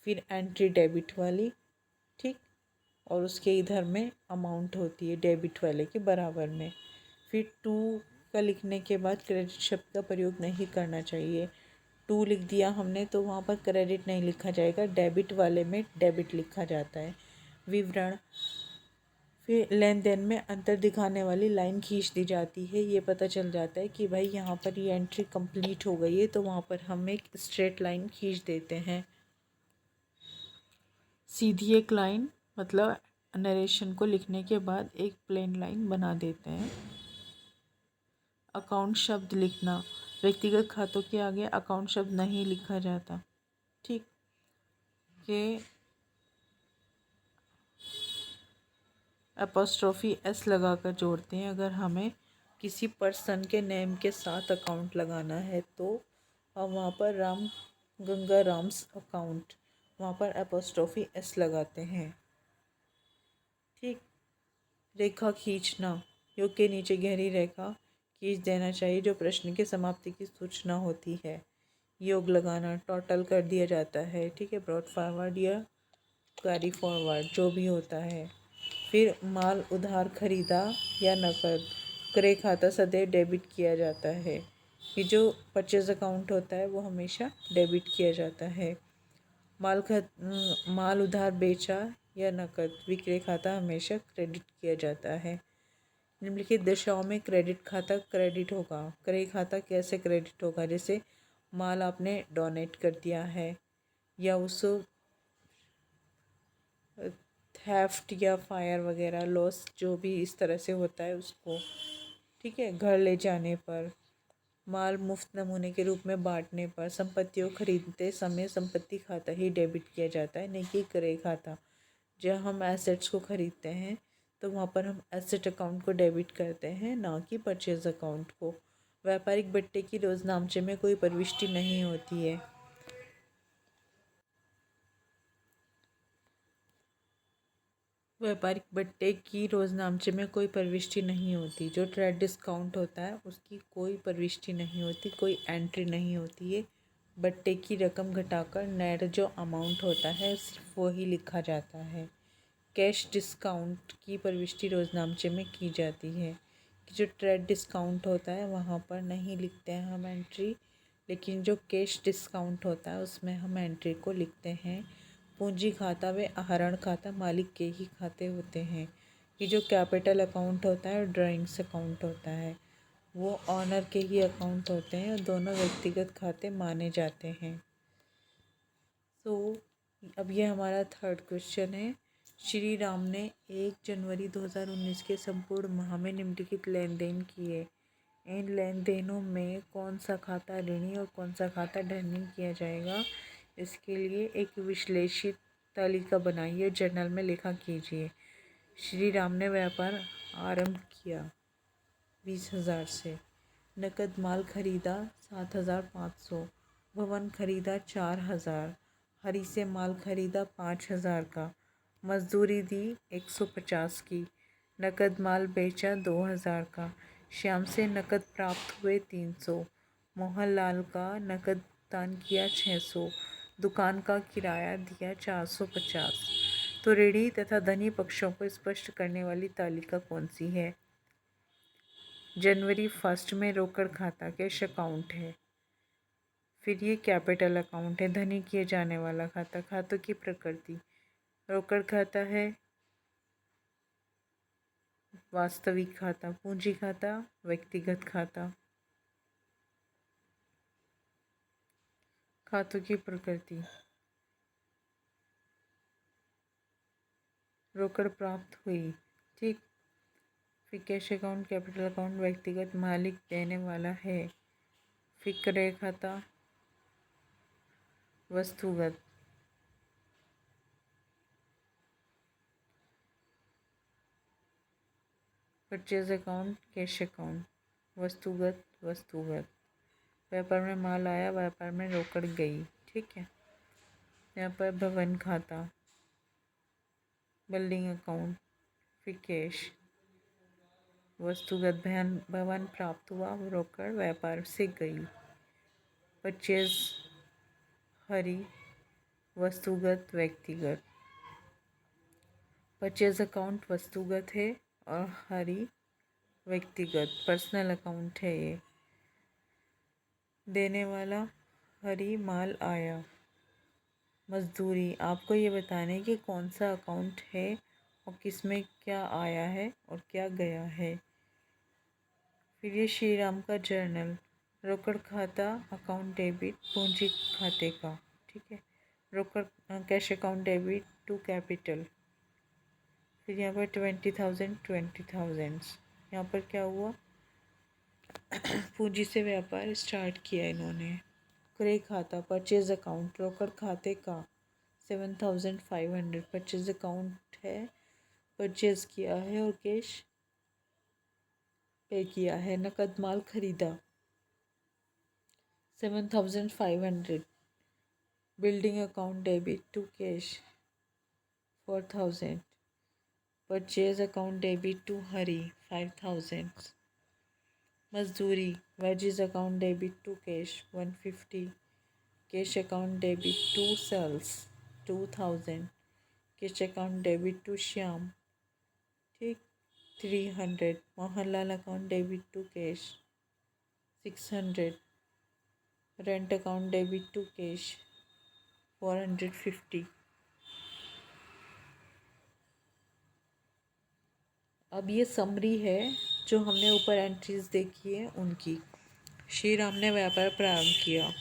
फिर एंट्री डेबिट वाली, ठीक, और उसके इधर में अमाउंट होती है डेबिट वाले के बराबर में। फिर टू का लिखने के बाद क्रेडिट शब्द का प्रयोग नहीं करना चाहिए। टू लिख दिया हमने तो वहाँ पर क्रेडिट नहीं लिखा जाएगा, डेबिट वाले में डेबिट लिखा जाता है। विवरण, फिर लेन देन में अंतर दिखाने वाली लाइन खींच दी जाती है। ये पता चल जाता है कि भाई यहाँ पर ये एंट्री कंप्लीट हो गई है, तो वहाँ पर हम एक स्ट्रेट लाइन खींच देते हैं। सीधी एक लाइन मतलब नरेशन को लिखने के बाद एक प्लेन लाइन बना देते हैं। अकाउंट शब्द लिखना, व्यक्तिगत खातों के आगे अकाउंट शब्द नहीं लिखा जाता, ठीक, के एपोस्ट्रोफी एस लगाकर जोड़ते हैं। अगर हमें किसी पर्सन के नेम के साथ अकाउंट लगाना है तो हम वहाँ पर राम गंगा राम्स अकाउंट, वहाँ पर एपोस्ट्रोफी एस लगाते हैं, ठीक। रेखा खींचना, योग के नीचे गहरी रेखा खींच देना चाहिए जो प्रश्न की समाप्ति की सूचना होती है। योग लगाना, टोटल कर दिया जाता है, ठीक है, ब्रॉड फॉरवर्ड या कैरी फॉरवर्ड जो भी होता है। फिर माल उधार खरीदा या नकद, क्रय खाता सदैव डेबिट किया जाता है। ये जो परचेज अकाउंट होता है वो हमेशा डेबिट किया जाता है। माल उधार बेचा या नकद, विक्रय खाता हमेशा क्रेडिट किया जाता है। निम्नलिखित दशाओं में क्रेडिट खाता क्रेडिट होगा। क्रय खाता कैसे क्रेडिट होगा? जैसे माल आपने डोनेट कर दिया है या उस थेफ्ट या फायर वगैरह लॉस जो भी इस तरह से होता है उसको, ठीक है। घर ले जाने पर, माल मुफ्त नमूने के रूप में बांटने पर, संपत्तियों खरीदते समय संपत्ति खाता ही डेबिट किया जाता है, नहीं कि क्रय खाता। जब हम एसेट्स को खरीदते हैं तो वहाँ पर हम एसेट अकाउंट को डेबिट करते हैं, ना कि परचेज अकाउंट को। व्यापारिक बट्टे की रोजनामचे में कोई प्रविष्टि नहीं होती है। व्यापारिक बट्टे की रोजनामचे में कोई प्रविष्टि नहीं होती। जो ट्रेड डिस्काउंट होता है उसकी कोई प्रविष्टि नहीं होती, कोई एंट्री नहीं होती है। बट्टे की रकम घटाकर नेट जो अमाउंट होता है सिर्फ वो ही लिखा जाता है। कैश डिस्काउंट की प्रविष्टि रोजनामचे में की जाती है कि जो ट्रेड डिस्काउंट होता है वहाँ पर नहीं लिखते हैं हम एंट्री, लेकिन जो कैश डिस्काउंट होता है उसमें हम एंट्री को लिखते हैं। पूंजी खाता व आहरण खाता मालिक के ही खाते होते हैं। कि जो कैपिटल अकाउंट होता है और ड्राइंग्स अकाउंट होता है वो ऑनर के ही अकाउंट होते हैं और दोनों व्यक्तिगत खाते माने जाते हैं। तो अब ये हमारा थर्ड क्वेश्चन है। श्री राम ने 1 जनवरी 2019 के संपूर्ण माह में निम्नलिखित लेन देन किए। इन लेन देनों में कौन सा खाता ऋणी और कौन सा खाता धनी किया जाएगा, इसके लिए एक विश्लेषित तालिका बनाइए, जर्नल में लिखा कीजिए। श्री राम ने व्यापार आरंभ किया 20,000 से, नकद माल खरीदा 7,500, भवन खरीदा 4,000, हरी से माल खरीदा 5,000 का, मजदूरी दी 150 की, नकद माल बेचा 2,000 का, श्याम से नकद प्राप्त हुए 300, मोहनलाल का नकद भुगतान किया 600, दुकान का किराया दिया 450। तो ऋणी तथा धनी पक्षों को स्पष्ट करने वाली तालिका कौन सी है? जनवरी 1 में रोकड़ खाता कैश अकाउंट है, फिर ये कैपिटल अकाउंट है, धनी किए जाने वाला खाता। खातों की प्रकृति, रोकड़ खाता है, वास्तविक खाता, पूंजी खाता, व्यक्तिगत खाता। खातों की प्रकृति, रोकड़ प्राप्त हुई, ठीक। फिर कैश अकाउंट, कैपिटल अकाउंट, व्यक्तिगत, मालिक देने वाला है। फिर क्रय खाता, वस्तुगत, परचेज अकाउंट, कैश अकाउंट, वस्तुगत, व्यापार में माल आया, व्यापार में रोकड़ गई, ठीक है। यहाँ पर भवन खाता, बिल्डिंग अकाउंट, फिर कैश, वस्तुगत भवन प्राप्त हुआ, रोकड़ व्यापार से गई, परचेज हरी, वस्तुगत व्यक्तिगत, परचेज अकाउंट वस्तुगत है और हरी व्यक्तिगत पर्सनल अकाउंट है। ये देने वाला हरी माल आया। मजदूरी, आपको ये बताना है कि कौन सा अकाउंट है और किस में क्या आया है और क्या गया है। फिर ये श्री राम का जर्नल, रोकड़ खाता अकाउंट डेबिट पूंजी खाते का, ठीक है। रोकड़ cash account debit to capital. फिर यहाँ पर 20,000 यहाँ पर क्या हुआ, पूंजी से व्यापार स्टार्ट किया इन्होंने। क्रय खाता परचेज अकाउंट, रोकड़ खाते का 7,500 परचेज अकाउंट है, परचेज किया है और कैश पे किया है। नकद माल खरीदा 7,500, building account debit to cash 4,000, purchase account debit to Hari 5,000, मजदूरी wages account debit to cash 150, cash account debit to sales 2,000, cash account debit to Shyam, ठीक 300, Mohanlal account debit to cash 600, rent account debit to cash 450। अब ये summary है जो हमने ऊपर entries देखी है उनकी। श्री राम ने व्यापार प्रारंभ किया।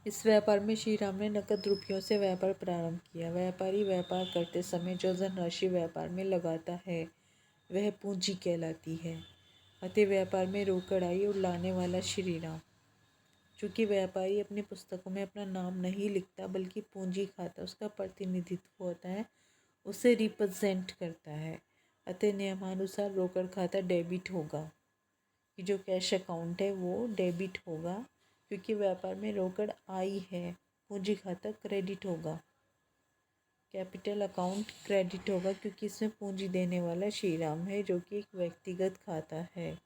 इस व्यापार में श्री राम ने नकद रुपयों से व्यापार प्रारंभ किया। व्यापारी व्यापार करते समय जो धनराशि व्यापार में लगाता है वह पूंजी कहलाती है। अतः व्यापार में रोकड़ आई और लाने वाला श्री राम। चूँकि व्यापारी अपनी पुस्तकों में अपना नाम नहीं लिखता बल्कि पूंजी खाता उसका प्रतिनिधित्व होता है, उसे रिप्रेजेंट करता है, अतः नियमानुसार रोकड़ खाता डेबिट होगा कि जो कैश अकाउंट है वो डेबिट होगा क्योंकि व्यापार में रोकड़ आई है। पूंजी खाता क्रेडिट होगा। कैपिटल अकाउंट क्रेडिट होगा क्योंकि इसमें पूंजी देने वाला श्री राम है जो कि एक व्यक्तिगत खाता है।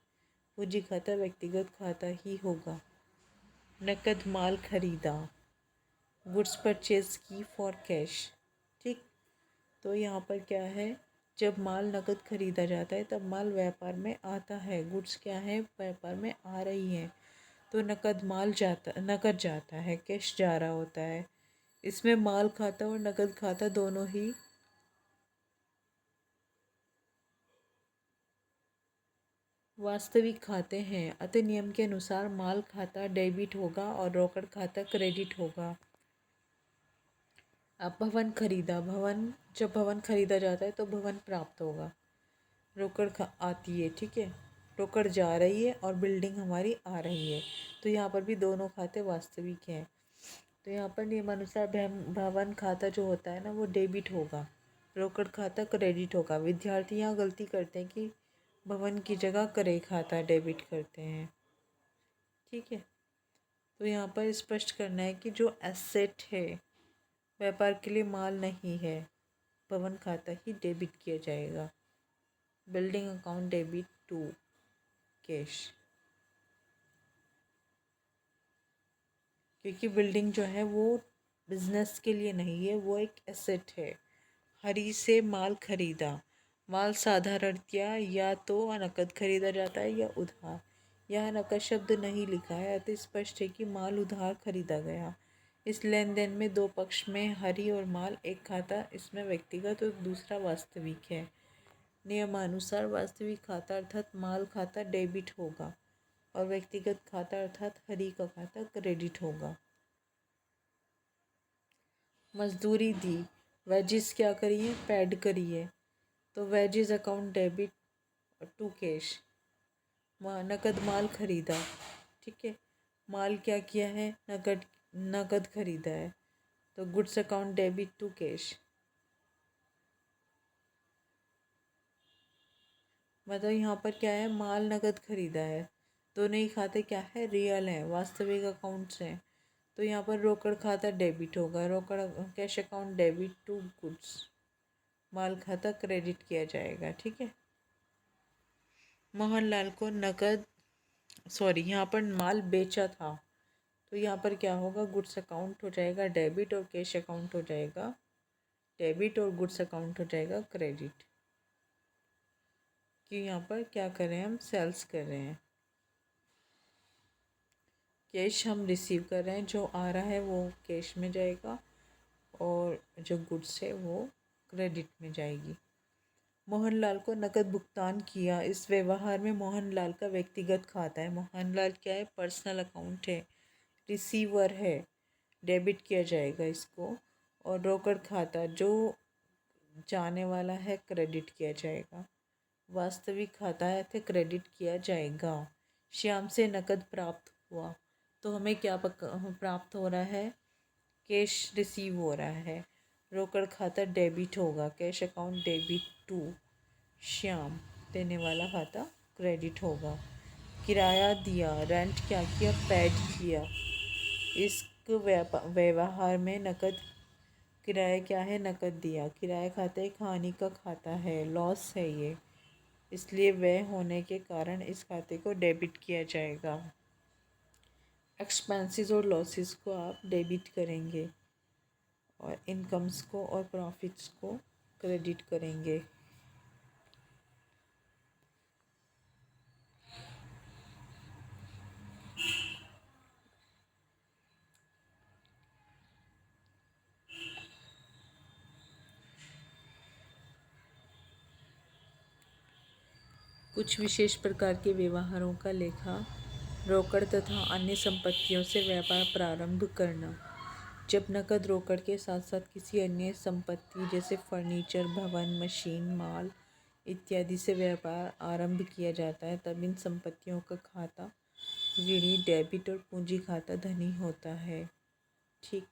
पूंजी खाता व्यक्तिगत खाता ही होगा। नकद माल खरीदा, गुड्स परचेज की फॉर कैश, ठीक। तो यहाँ पर क्या है, जब माल नकद खरीदा जाता है तब माल व्यापार में आता है। गुड्स क्या है, व्यापार में आ रही है तो नकद जाता है, कैश जा रहा होता है। इसमें माल खाता और नकद खाता दोनों ही वास्तविक खाते हैं, अतः नियम के अनुसार माल खाता डेबिट होगा और रोकड़ खाता क्रेडिट होगा। अब भवन खरीदा, जब भवन खरीदा जाता है तो भवन प्राप्त होगा। रोकड़ आती है, ठीक है, रोकड़ जा रही है और बिल्डिंग हमारी आ रही है, तो यहाँ पर भी दोनों खाते वास्तविक हैं। तो यहाँ पर नियमानुसार भवन खाता जो होता है ना वो डेबिट होगा, रोकड़ खाता क्रेडिट होगा। विद्यार्थी यहाँ गलती करते हैं कि भवन की जगह क्रय खाता डेबिट करते हैं, ठीक है। तो यहाँ पर स्पष्ट करना है कि जो एसेट है व्यापार के लिए माल नहीं है, भवन खाता ही डेबिट किया जाएगा। Building account debit to cash, क्योंकि बिल्डिंग जो है वो बिजनेस के लिए नहीं है, वो एक एसेट है। हरी से माल खरीदा, माल साधारणतया या तो नकद खरीदा जाता है या उधार। यहाँ नकद शब्द नहीं लिखा है अतः स्पष्ट है कि माल उधार खरीदा गया। इस लेन देन में दो पक्ष में हरी और माल, एक खाता इसमें व्यक्तिगत और दूसरा वास्तविक है। नियमानुसार वास्तविक खाता अर्थात माल खाता डेबिट होगा और व्यक्तिगत खाता अर्थात हरी का खाता क्रेडिट होगा। मजदूरी दी, वेजेस क्या करिए, पैड करिए, तो wages account debit to cash. नकद माल खरीदा, ठीक है, माल क्या किया है, नकद खरीदा है, तो goods account debit to cash. मतलब यहाँ पर क्या है, माल नकद खरीदा है, दोनों ही खाते क्या है, रियल हैं, वास्तविक अकाउंट्स हैं, तो यहाँ पर रोकड़ खाता डेबिट होगा, रोकड़ cash account debit to goods, माल खाता क्रेडिट किया जाएगा। ठीक है। मोहनलाल को नकद यहाँ पर माल बेचा था, तो यहाँ पर क्या होगा, गुड्स अकाउंट हो जाएगा डेबिट और कैश अकाउंट हो जाएगा डेबिट और गुड्स अकाउंट हो जाएगा क्रेडिट। कि यहाँ पर क्या कर रहे हैं, हम सेल्स कर रहे हैं, कैश हम रिसीव कर रहे हैं, जो आ रहा है वो कैश में जाएगा और जो गुड्स है वो क्रेडिट में जाएगी। मोहनलाल को नकद भुगतान किया। इस व्यवहार में मोहनलाल का व्यक्तिगत खाता है। मोहनलाल क्या है, पर्सनल अकाउंट है, रिसीवर है, डेबिट किया जाएगा इसको। और रोकड़ खाता जो जाने वाला है क्रेडिट किया जाएगा। वास्तविक खाता है तो क्रेडिट किया जाएगा। श्याम से नकद प्राप्त हुआ, तो हमें क्या प्राप्त हो रहा है, कैश रिसीव हो रहा है। रोकड़ खाता डेबिट होगा, cash account debit to Shyam, देने वाला खाता क्रेडिट होगा। किराया दिया, रेंट क्या किया, पेड किया। इस व्यवहार में नकद किराया क्या है, नकद दिया। किराया खाता एक हानि का खाता है, लॉस है ये, इसलिए व्यय होने के कारण इस खाते को डेबिट किया जाएगा। एक्सपेंसेस और लॉसेस को आप डेबिट करेंगे और इनकम्स को और प्रॉफिट्स को क्रेडिट करेंगे। कुछ विशेष प्रकार के व्यवहारों का लेखा रोकड़ तथा अन्य संपत्तियों से व्यापार प्रारंभ करना। जब नकद रोकड़ के साथ साथ किसी अन्य संपत्ति जैसे फर्नीचर, भवन, मशीन, माल इत्यादि से व्यापार आरंभ किया जाता है, तब इन संपत्तियों का खाता ऋणी डेबिट और पूंजी खाता धनी होता है। ठीक।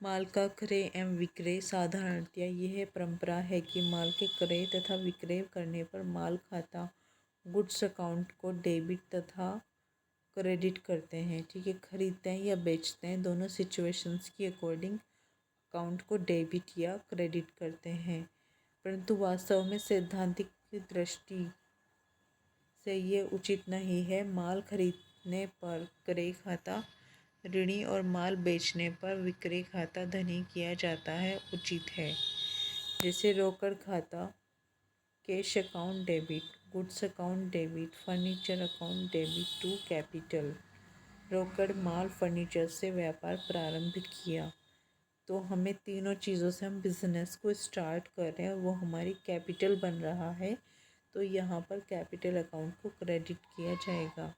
माल का क्रय एवं विक्रय। साधारणतया यह परंपरा है कि माल के क्रय तथा विक्रय करने पर माल खाता गुड्स अकाउंट को डेबिट तथा क्रेडिट करते हैं। ठीक है। खरीदते हैं या बेचते हैं, दोनों सिचुएशंस की अकॉर्डिंग अकाउंट को डेबिट या क्रेडिट करते हैं, परंतु वास्तव में सैद्धांतिक दृष्टि से ये उचित नहीं है। माल खरीदने पर क्रय खाता ऋणी और माल बेचने पर विक्रय खाता धनी किया जाता है, उचित है। जैसे रोकड़ खाता cash account debit, goods account debit, furniture account debit to capital. रोकड़ माल फर्नीचर से व्यापार प्रारंभ किया, तो हमें तीनों चीज़ों से हम बिजनेस को स्टार्ट कर रहे हैं, वो हमारी कैपिटल बन रहा है, तो यहाँ पर कैपिटल अकाउंट को क्रेडिट किया जाएगा।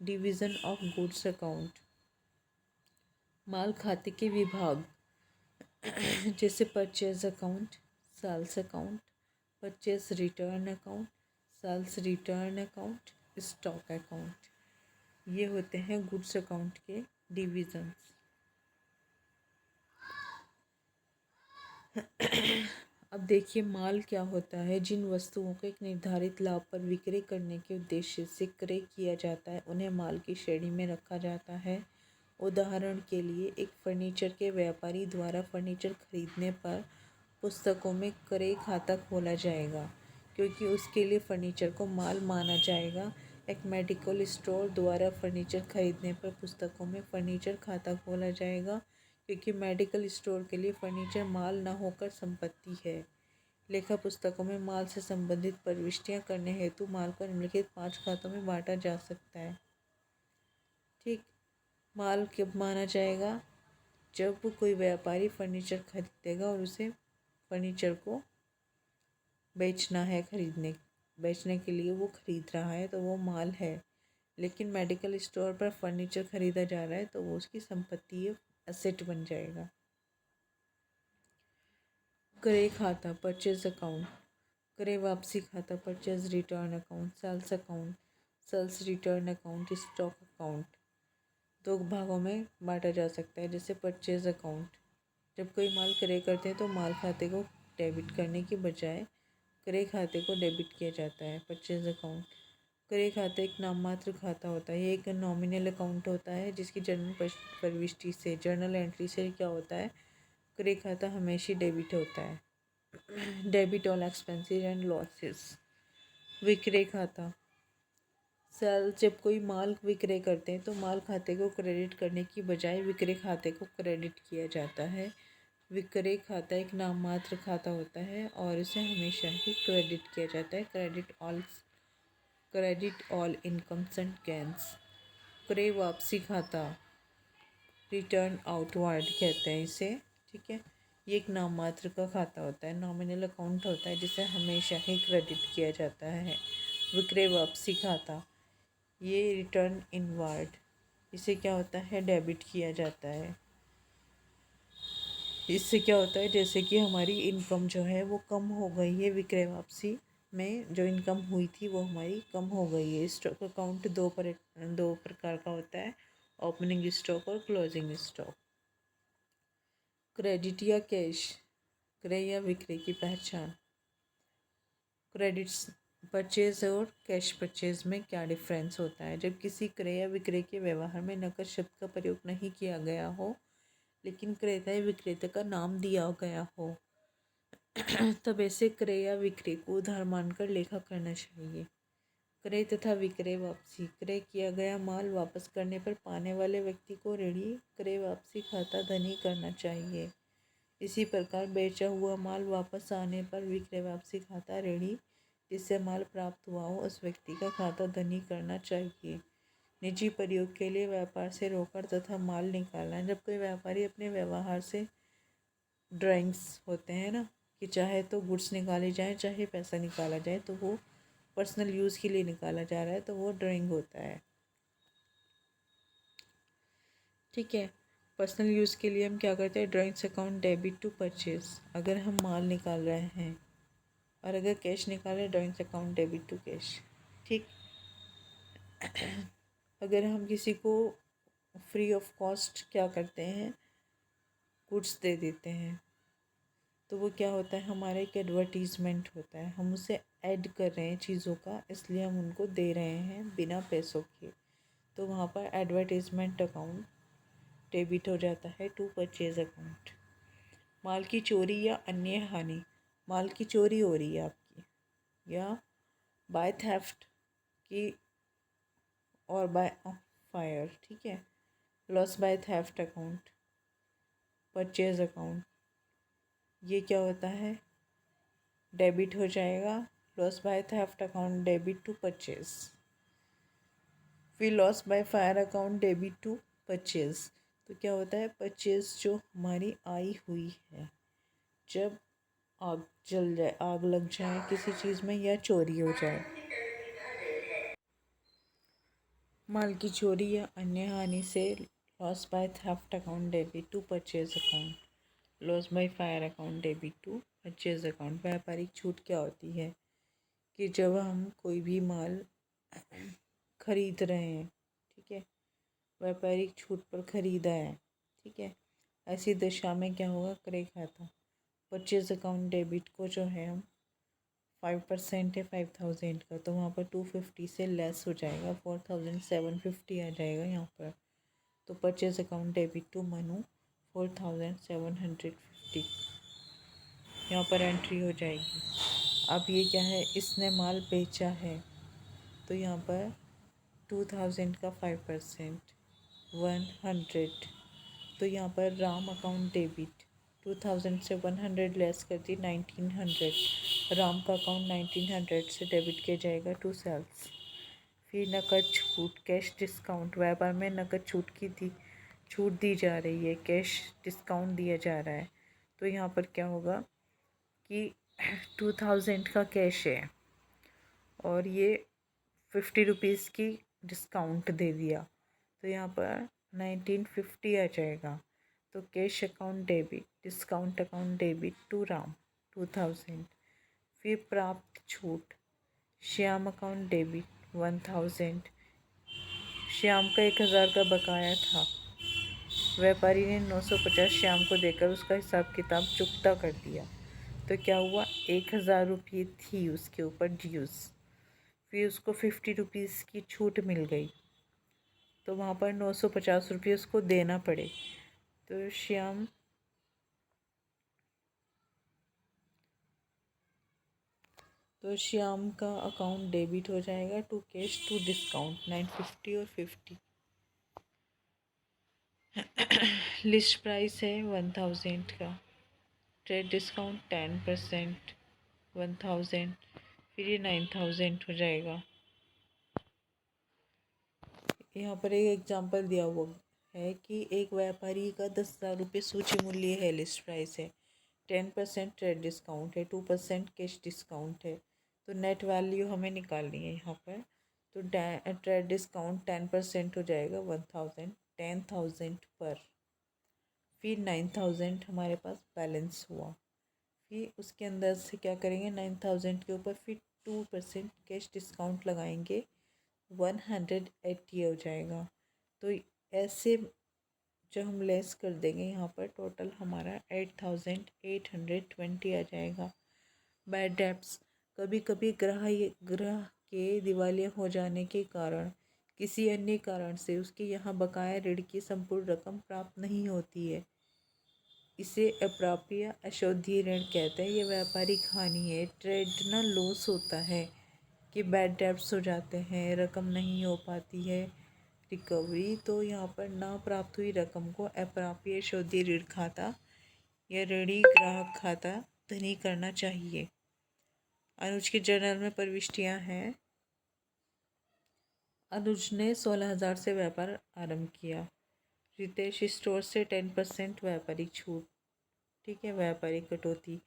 Division of goods account. माल खाते के विभाग जैसे purchase account, sales account, purchase return account, sales return account, stock account, ये होते हैं गुड्स अकाउंट के डिविजन्स। अब देखिए माल क्या होता है। जिन वस्तुओं को एक निर्धारित लाभ पर विक्रय करने के उद्देश्य से क्रय किया जाता है, उन्हें माल की श्रेणी में रखा जाता है। उदाहरण के लिए, एक फर्नीचर के व्यापारी द्वारा फर्नीचर खरीदने पर पुस्तकों में क्रय खाता खोला जाएगा, क्योंकि उसके लिए फर्नीचर को माल माना जाएगा। एक मेडिकल स्टोर द्वारा फर्नीचर खरीदने पर पुस्तकों में फर्नीचर खाता खोला जाएगा, क्योंकि मेडिकल स्टोर के लिए फर्नीचर माल न होकर संपत्ति है। लेखा पुस्तकों में माल से संबंधित प्रविष्टियां करने हेतु माल को निम्नलिखित 5 खातों में बांटा जा सकता है। ठीक। माल कब माना जाएगा, जब कोई व्यापारी फर्नीचर खरीदेगा और उसे फर्नीचर को बेचना है, बेचने के लिए वो खरीद रहा है, तो वो माल है। लेकिन मेडिकल स्टोर पर फर्नीचर खरीदा जा रहा है, तो वो उसकी संपत्ति है, एसेट बन जाएगा। क्रय खाता परचेज अकाउंट, क्रय वापसी खाता purchase return account, sales account, sales return account, stock account. 2 भागों में बांटा जा सकता है। जैसे परचेज अकाउंट, जब कोई माल क्रय करते हैं तो माल खाते को डेबिट करने की बजाय क्रय खाते को डेबिट किया जाता है। परचेज अकाउंट, क्रय खाता एक नाममात्र खाता होता है। ये एक नॉमिनल अकाउंट होता है जिसकी प्रविष्टि से जर्नल एंट्री से क्या होता है, क्रय खाता हमेशा डेबिट होता है। Debit all expenses and losses. विक्रय खाता सेल, जब कोई माल विक्रय करते हैं तो माल खाते को क्रेडिट करने की बजाय विक्रय खाते को क्रेडिट किया जाता है। विक्रय खाता एक नाममात्र खाता होता है और इसे हमेशा ही क्रेडिट किया जाता है। Credit all incomes and gains. क्रय वापसी खाता, रिटर्न आउटवर्ड कहते हैं इसे, ठीक है। ये एक नाममात्र का खाता होता है, नॉमिनल अकाउंट होता है जिसे हमेशा ही क्रेडिट किया जाता है। विक्रय वापसी खाता, ये रिटर्न इनवर्ड, इसे क्या होता है, डेबिट किया जाता है। इससे क्या होता है, जैसे कि हमारी इनकम जो है वो कम हो गई है, विक्रय वापसी में जो इनकम हुई थी वो हमारी कम हो गई है। स्टॉक अकाउंट दो प्रकार का होता है, ओपनिंग स्टॉक और क्लोजिंग स्टॉक। क्रेडिट या कैश, क्रय या विक्रय की पहचान। क्रेडिट्स परचेज और कैश परचेज में क्या डिफरेंस होता है। जब किसी क्रय या विक्रय के व्यवहार में नकद शब्द का प्रयोग नहीं किया गया हो लेकिन क्रेता या विक्रेता का नाम दिया गया हो तब ऐसे क्रय या विक्रय को उधार मानकर लेखा करना चाहिए। क्रय तथा विक्रय वापसी, क्रय किया गया माल वापस करने पर पाने वाले व्यक्ति को ऋणी क्रय वापसी खाता धनी करना चाहिए। इसी प्रकार बेचा हुआ माल वापस आने पर विक्रय वापसी खाता ऋणी जिससे माल प्राप्त हुआ हो उस व्यक्ति का खाता धनी करना चाहिए। निजी प्रयोग के लिए व्यापार से रोकड़ तथा माल निकालना, जब कोई व्यापारी अपने व्यवहार से ड्राइंग्स होते हैं ना कि चाहे तो गुड्स निकाले जाए चाहे पैसा निकाला जाए, तो वो पर्सनल यूज़ के लिए निकाला जा रहा है तो वो ड्राइंग होता है, ठीक है। पर्सनल यूज़ के लिए हम क्या करते हैं, drawings account debit to purchase, अगर हम माल निकाल रहे हैं, और अगर कैश निकालें drawings account debit to cash, ठीक। अगर हम किसी को फ्री ऑफ कॉस्ट क्या करते हैं, गुड्स दे देते हैं, तो वो क्या होता है, हमारा एक एडवर्टीज़मेंट होता है, हम उसे ऐड कर रहे हैं चीज़ों का, इसलिए हम उनको दे रहे हैं बिना पैसों के, तो वहाँ पर एडवर्टीज़मेंट अकाउंट डेबिट हो जाता है टू परचेज अकाउंट। माल की चोरी या अन्य हानि, माल की चोरी हो रही है आपकी या बाय थेफ्ट की और बाय फायर, ठीक है। Loss by theft account, purchase account, ये क्या होता है, डेबिट हो जाएगा। Loss by theft account debit to purchase. फिर loss by fire account debit to purchase, तो क्या होता है, परचेज जो हमारी आई हुई है, जब आग जल जाए, आग लग जाए किसी चीज़ में या चोरी हो जाए, माल की चोरी या अन्य हानि से loss by theft account debit to purchase account. Loss by fire account debit to purchase account. व्यापारिक छूट क्या होती है कि जब हम कोई भी माल खरीद रहे हैं, ठीक है, व्यापारिक छूट पर ख़रीदा है, ठीक है, ऐसी दशा में क्या होगा, क्रय खाता परचेज अकाउंट डेबिट को जो है हम 5% है 5000 का, तो वहाँ पर 250 से लेस हो जाएगा, 4750 आ जाएगा यहाँ पर, तो purchase account debit to Manu 4750 यहाँ पर एंट्री हो जाएगी। अब ये क्या है, इसने माल बेचा है, तो यहाँ पर 2000 का 5% 100, तो यहाँ पर राम अकाउंट डेबिट 2000 से 100 लेस कर दी 1900, राम का अकाउंट 1900 से डेबिट किया जाएगा टू सेल्स। फिर नकद छूट, कैश डिस्काउंट, व्यापार में नकद छूट दी जा रही है, कैश डिस्काउंट दिया जा रहा है, तो यहाँ पर क्या होगा कि 2000 का कैश है और ये 50 रुपीज़ की डिस्काउंट दे दिया, तो यहाँ पर 1950 आ जाएगा, तो cash account debit discount account debit to Ram 2000। फिर प्राप्त छूट, श्याम अकाउंट डेबिट 1000, श्याम का 1000 का बकाया था, व्यापारी ने 950 श्याम को देकर उसका हिसाब किताब चुकता कर दिया, तो क्या हुआ, 1000 रुपये थी उसके ऊपर ड्यूज़। फिर उसको 50 रुपीज़ की छूट मिल गई, तो वहाँ पर 950 रुपये उसको देना पड़े। तो श्याम का अकाउंट डेबिट हो जाएगा टू कैश टू डिस्काउंट 950 और 50। लिस्ट प्राइस है 1000 का, ट्रेड डिस्काउंट 10%, 1000, फिर ये 9000 हो जाएगा। यहाँ पर एक एग्जांपल दिया हुआ है कि एक व्यापारी का 10,000 रुपये सूची मूल्य है, लिस्ट प्राइस है, 10% ट्रेड डिस्काउंट है, 2% कैश डिस्काउंट है, तो नेट वैल्यू हमें निकालनी है यहाँ पर। तो ट्रेड डिस्काउंट 10% हो जाएगा 1000, 10,000 पर, फिर 9000 हमारे पास बैलेंस हुआ। फिर उसके अंदर से क्या करेंगे, 9000 के ऊपर फिर 2% कैश डिस्काउंट लगाएंगे, 180 हो जाएगा। तो ऐसे जब हम लेस कर देंगे यहाँ पर, टोटल हमारा 8820 आ जाएगा। बैड डेब्ट्स, कभी कभी ग्राहक के दिवालिया हो जाने के कारण किसी अन्य कारण से उसके यहाँ बकाया ऋण की संपूर्ण रकम प्राप्त नहीं होती है, इसे अप्राप्य अशोध्य ऋण कहते हैं। ये व्यापारिक हानि है, ट्रेडनल लॉस होता है कि बैड डेब्ट्स हो जाते हैं, रकम नहीं हो पाती है रिकवरी। तो यहाँ पर ना प्राप्त हुई रकम को अप्राप्य अशोध्य ऋण खाता या ऋणी ग्राहक खाता धनी करना चाहिए। अनुज के जर्नल में प्रविष्टियाँ हैं। अनुज ने 16,000 से व्यापार आरंभ किया। रितेश स्टोर से 10% व्यापारिक छूट, ठीक है, व्यापारिक कटौती,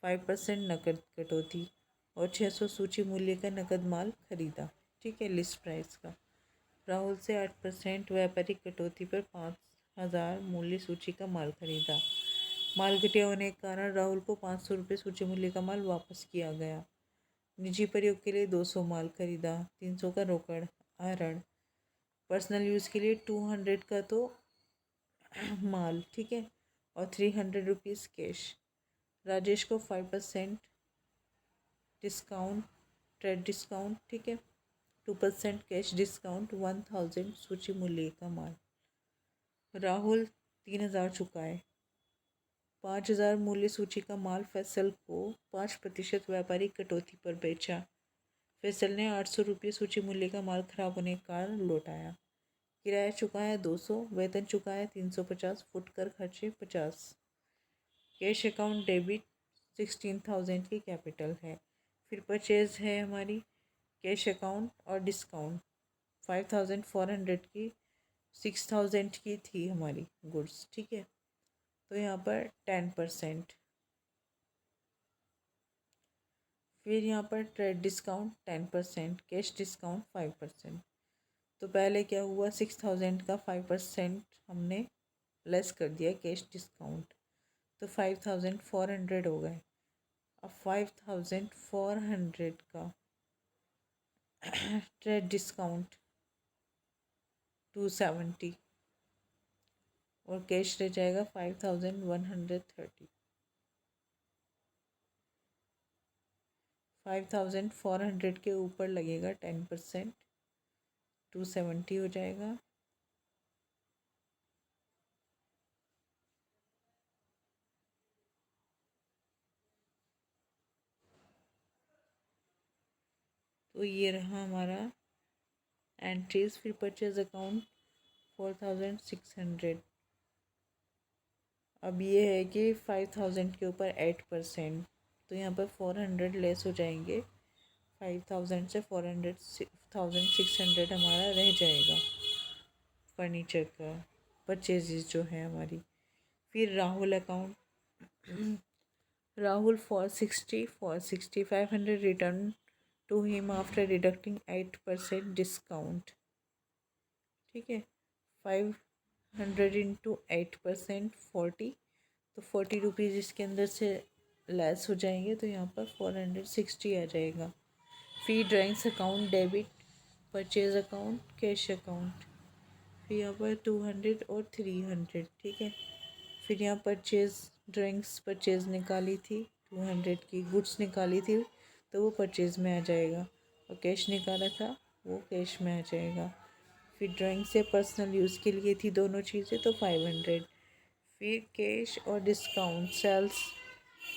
5% नकद कटौती और 600 सूची मूल्य का नकद माल खरीदा, ठीक है, लिस्ट प्राइस का। राहुल से 8% व्यापारिक कटौती पर 5,000 मूल्य सूची का माल खरीदा। माल घटिया होने के कारण राहुल को 500 रुपये सूची मूल्य का माल वापस किया गया। निजी प्रयोग के लिए 200 माल खरीदा, 300 का रोकड़ आहरण, पर्सनल यूज़ के लिए 200 का तो माल, ठीक है, और 300 रुपीज़ कैश। राजेश को 5% डिस्काउंट, ट्रेड डिस्काउंट, ठीक है, 2% कैश डिस्काउंट, 1000 सूची मूल्य का माल। राहुल 3000 चुकाए, 5000 मूल्य सूची का माल फैसल को 5% व्यापारिक कटौती पर बेचा। फैसल ने 800 रुपये सूची मूल्य का माल खराब होने के कारण लौटाया। किराया चुकाया 200, वेतन चुकाया 350, फुटकर खर्चे 50। कैश अकाउंट डेबिट 16,000 की कैपिटल है। फिर परचेज है हमारी कैश अकाउंट और डिस्काउंट 5400 की, 6000 की थी हमारी गुड्स, ठीक है, तो यहाँ पर 10%। फिर यहाँ पर ट्रेड डिस्काउंट 10%, कैश डिस्काउंट 5%। तो पहले क्या हुआ, 6000 का 5% हमने लेस कर दिया कैश डिस्काउंट, तो 5400 हो गए। अब 5400 का ट्रेड डिस्काउंट 270 और कैश रह जाएगा 5130। 5400 के ऊपर लगेगा 10%, 270 हो जाएगा। तो ये रहा हमारा एंट्रीज। फिर परचेज अकाउंट 4600। अब ये है कि 5000 के ऊपर 8%, तो यहाँ पर 400 लेस हो जाएंगे। 5000 से 4600 हमारा रह जाएगा फर्नीचर का परचेजेस जो है हमारी। फिर Rahul account, Rahul 460 500 return to him after deducting 8% discount, ठीक है, 500 इंटू 8% 40, तो 40 रुपीज़ इसके अंदर से लेस हो जाएंगे, तो यहाँ पर 460 आ जाएगा। फी drawings account debit, purchase account, cash account, फिर यहाँ पर 200 और 300, ठीक है। फिर यहाँ परचेज ड्राइंग्स परचेज निकाली थी 200 की, गुड्स निकाली थी, तो वो परचेज में आ जाएगा। और कैश निकाला था वो कैश में आ जाएगा। फिर ड्राइंग से पर्सनल यूज़ के लिए थी दोनों चीज़ें तो 500। फिर कैश और डिस्काउंट सेल्स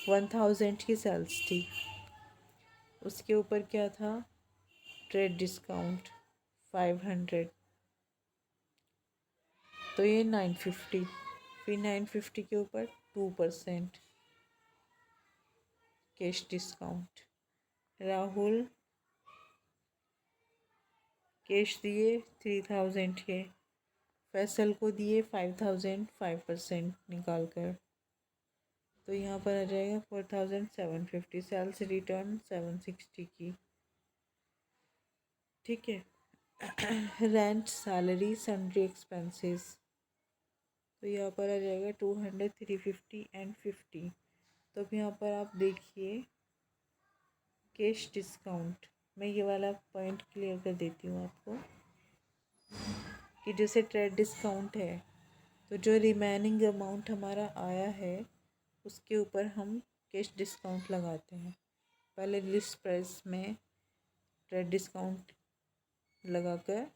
1000 की सेल्स थी। उसके ऊपर क्या था, ट्रेड डिस्काउंट 500, तो ये 950। फिर 950 के ऊपर 2% कैश डिस्काउंट। राहुल कैश दिए 3000 के, फैसल को दिए 5000 5% निकाल कर, तो यहाँ पर आ जाएगा 4750। सेल्स रिटर्न 760 की। ठीक है। रेंट सैलरी सन्ड्री एक्सपेंसेस, तो यहाँ पर आ जाएगा 200 350 एंड 50। तो अब यहाँ पर आप देखिए कैश डिस्काउंट, मैं ये वाला पॉइंट क्लियर कर देती हूँ आपको कि जैसे ट्रेड डिस्काउंट है तो जो रिमेनिंग अमाउंट हमारा आया है उसके ऊपर हम कैश डिस्काउंट लगाते हैं। पहले लिस्ट प्राइस में ट्रेड डिस्काउंट लगाकर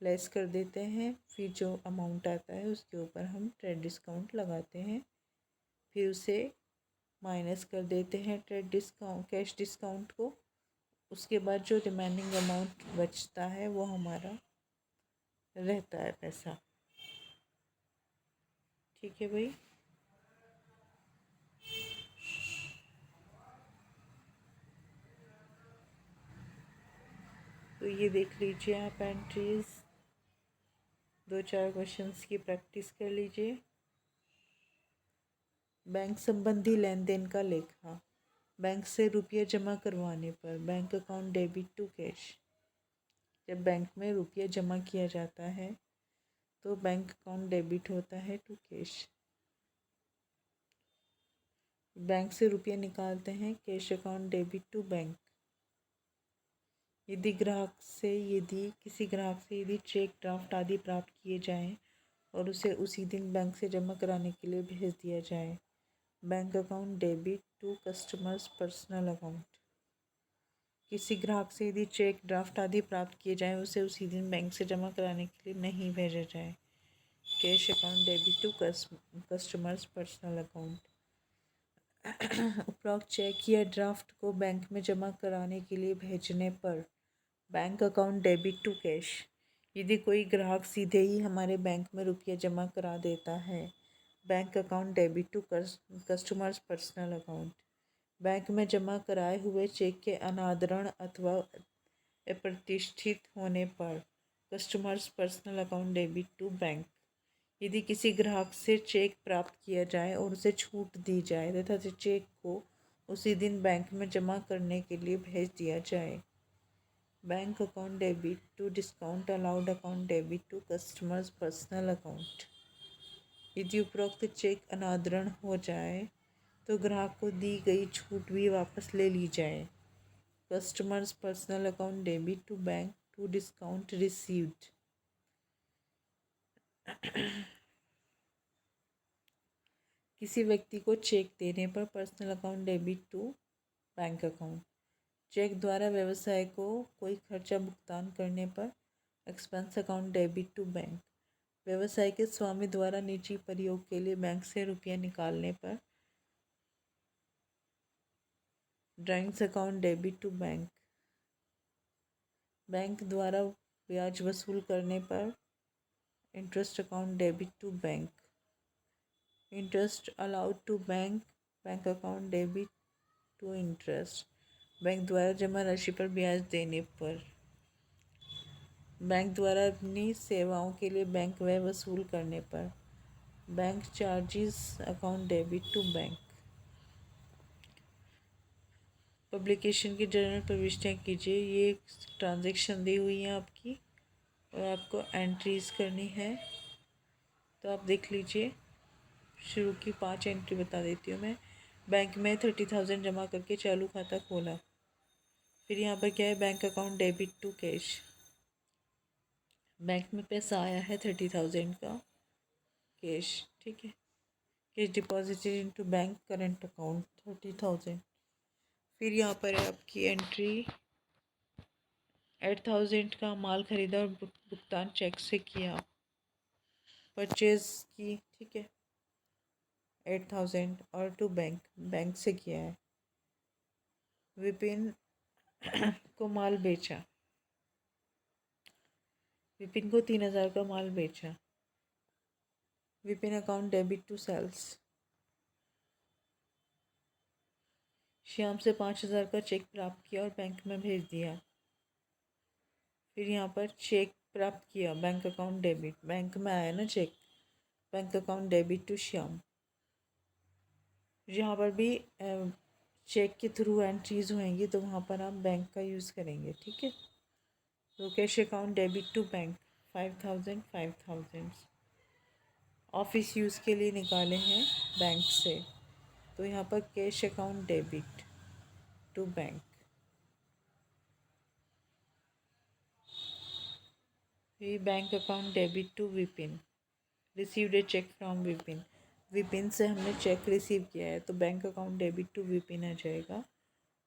लेस कर देते हैं, फिर जो अमाउंट आता है उसके ऊपर हम ट्रेड डिस्काउंट लगाते हैं, फिर उसे माइनस कर देते हैं ट्रेड डिस्काउंट कैश डिस्काउंट को। उसके बाद जो रिमेनिंग अमाउंट बचता है वो हमारा रहता है पैसा। ठीक है भाई। तो ये देख लीजिए आप एंट्रीज, 2-4 क्वेश्चंस की प्रैक्टिस कर लीजिए। बैंक संबंधी लेन देन का लेखा, बैंक से रुपये जमा करवाने पर bank account debit to cash. जब बैंक में रुपया जमा किया जाता है तो बैंक अकाउंट डेबिट होता है टू कैश। बैंक से रुपये निकालते हैं, cash account debit to bank. यदि किसी ग्राहक से यदि चेक ड्राफ्ट आदि प्राप्त किए जाएं और उसे उसी दिन बैंक से जमा कराने के लिए भेज दिया जाए, bank account debit to customer's personal account. किसी ग्राहक से यदि चेक ड्राफ्ट आदि प्राप्त किए जाएं, उसे उसी दिन बैंक से जमा कराने के लिए नहीं भेजा जाए, cash account debit to customer's personal account. उपरोक्त चेक या ड्राफ्ट को बैंक में जमा कराने के लिए भेजने पर bank account debit to cash. यदि कोई ग्राहक सीधे ही हमारे बैंक में रुपया जमा करा देता है, bank account debit to customer's personal account. Bank में जमा कराए हुए चेक के अनादरण अथवा अप्रतिष्ठित होने पर customer's personal account debit to bank. यदि किसी ग्राहक से चेक प्राप्त किया जाए और उसे छूट दी जाए तथा चेक को उसी दिन बैंक में जमा करने के लिए भेज दिया जाए, bank account debit to discount allowed account debit to customer's personal account. यदि उपरोक्त चेक अनादरण हो जाए तो ग्राहक को दी गई छूट भी वापस ले ली जाए, customer's personal account debit to bank to discount received. किसी व्यक्ति को चेक देने पर personal account debit to bank account. Cheque द्वारा व्यवसाय को कोई खर्चा भुगतान करने पर expense account debit to bank. व्यवसाय के स्वामी द्वारा निजी प्रयोग के लिए बैंक से रुपया निकालने पर drawings account debit to bank. Bank द्वारा ब्याज वसूल करने पर interest account debit to bank. Interest allowed to bank, bank account debit to interest. Bank द्वारा जमा राशि पर ब्याज देने पर। बैंक द्वारा अपनी सेवाओं के लिए बैंक व्यय वसूल करने पर bank charges account debit to bank. Publication की जर्नल प्रविष्टियाँ कीजिए। ये ट्रांजैक्शन दी हुई है आपकी और आपको एंट्रीज करनी है, तो आप देख लीजिए। शुरू की 5 एंट्री बता देती हूँ मैं। बैंक में 30,000 जमा करके चालू खाता खोला। फिर यहाँ पर क्या है, bank account debit to cash. Bank में पैसा आया है 30,000 का कैश, ठीक है। Cash deposited into bank current account 30,000। फिर यहाँ पर है आपकी एंट्री 8,000 का माल खरीदा और भुगतान चेक से किया, परचेज की, ठीक है, 8,000 और टू बैंक से किया है। विपिन को माल बेचा, विपिन को 3,000 का माल बेचा। Vipin account debit to sales. Shyam से 5,000 का चेक प्राप्त किया और बैंक में भेज दिया। फिर यहाँ पर चेक प्राप्त किया, बैंक अकाउंट डेबिट, बैंक में आया ना cheque, bank account debit to Shyam. यहाँ पर भी चेक के थ्रू एंट्रीज होंगी तो वहाँ पर आप बैंक का यूज़ करेंगे, ठीक है। तो cash account debit to bank 5,000 office use के लिए निकाले हैं बैंक से, तो यहाँ पर cash account debit to bank. Bank account debit to Vipin, received a cheque from Vipin, Vipin से हमने चेक रिसीव किया है तो bank account debit to Vipin आ जाएगा।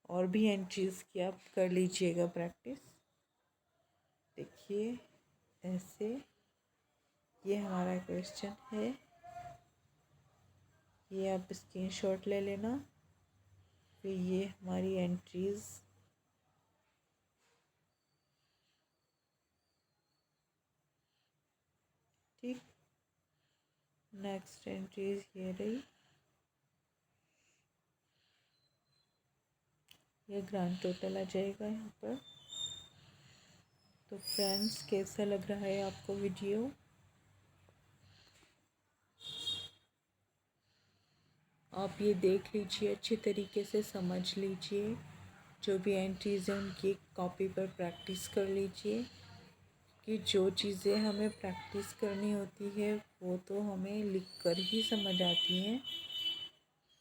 और भी एंट्रीज की आप कर लीजिएगा प्रैक्टिस। देखिए ऐसे, ये हमारा क्वेश्चन है, ये आप स्क्रीनशॉट ले लेना। फिर ये हमारी एंट्रीज, ठीक। नेक्स्ट एंट्रीज ये रही, ये ग्रांड टोटल आ जाएगा यहाँ पर। तो फ्रेंड्स, कैसा लग रहा है आपको वीडियो? आप ये देख लीजिए, अच्छे तरीके से समझ लीजिए, जो भी एंट्रीज हैं उनकी कॉपी पर प्रैक्टिस कर लीजिए, कि जो चीज़ें हमें प्रैक्टिस करनी होती है वो तो हमें लिख कर ही समझ आती हैं।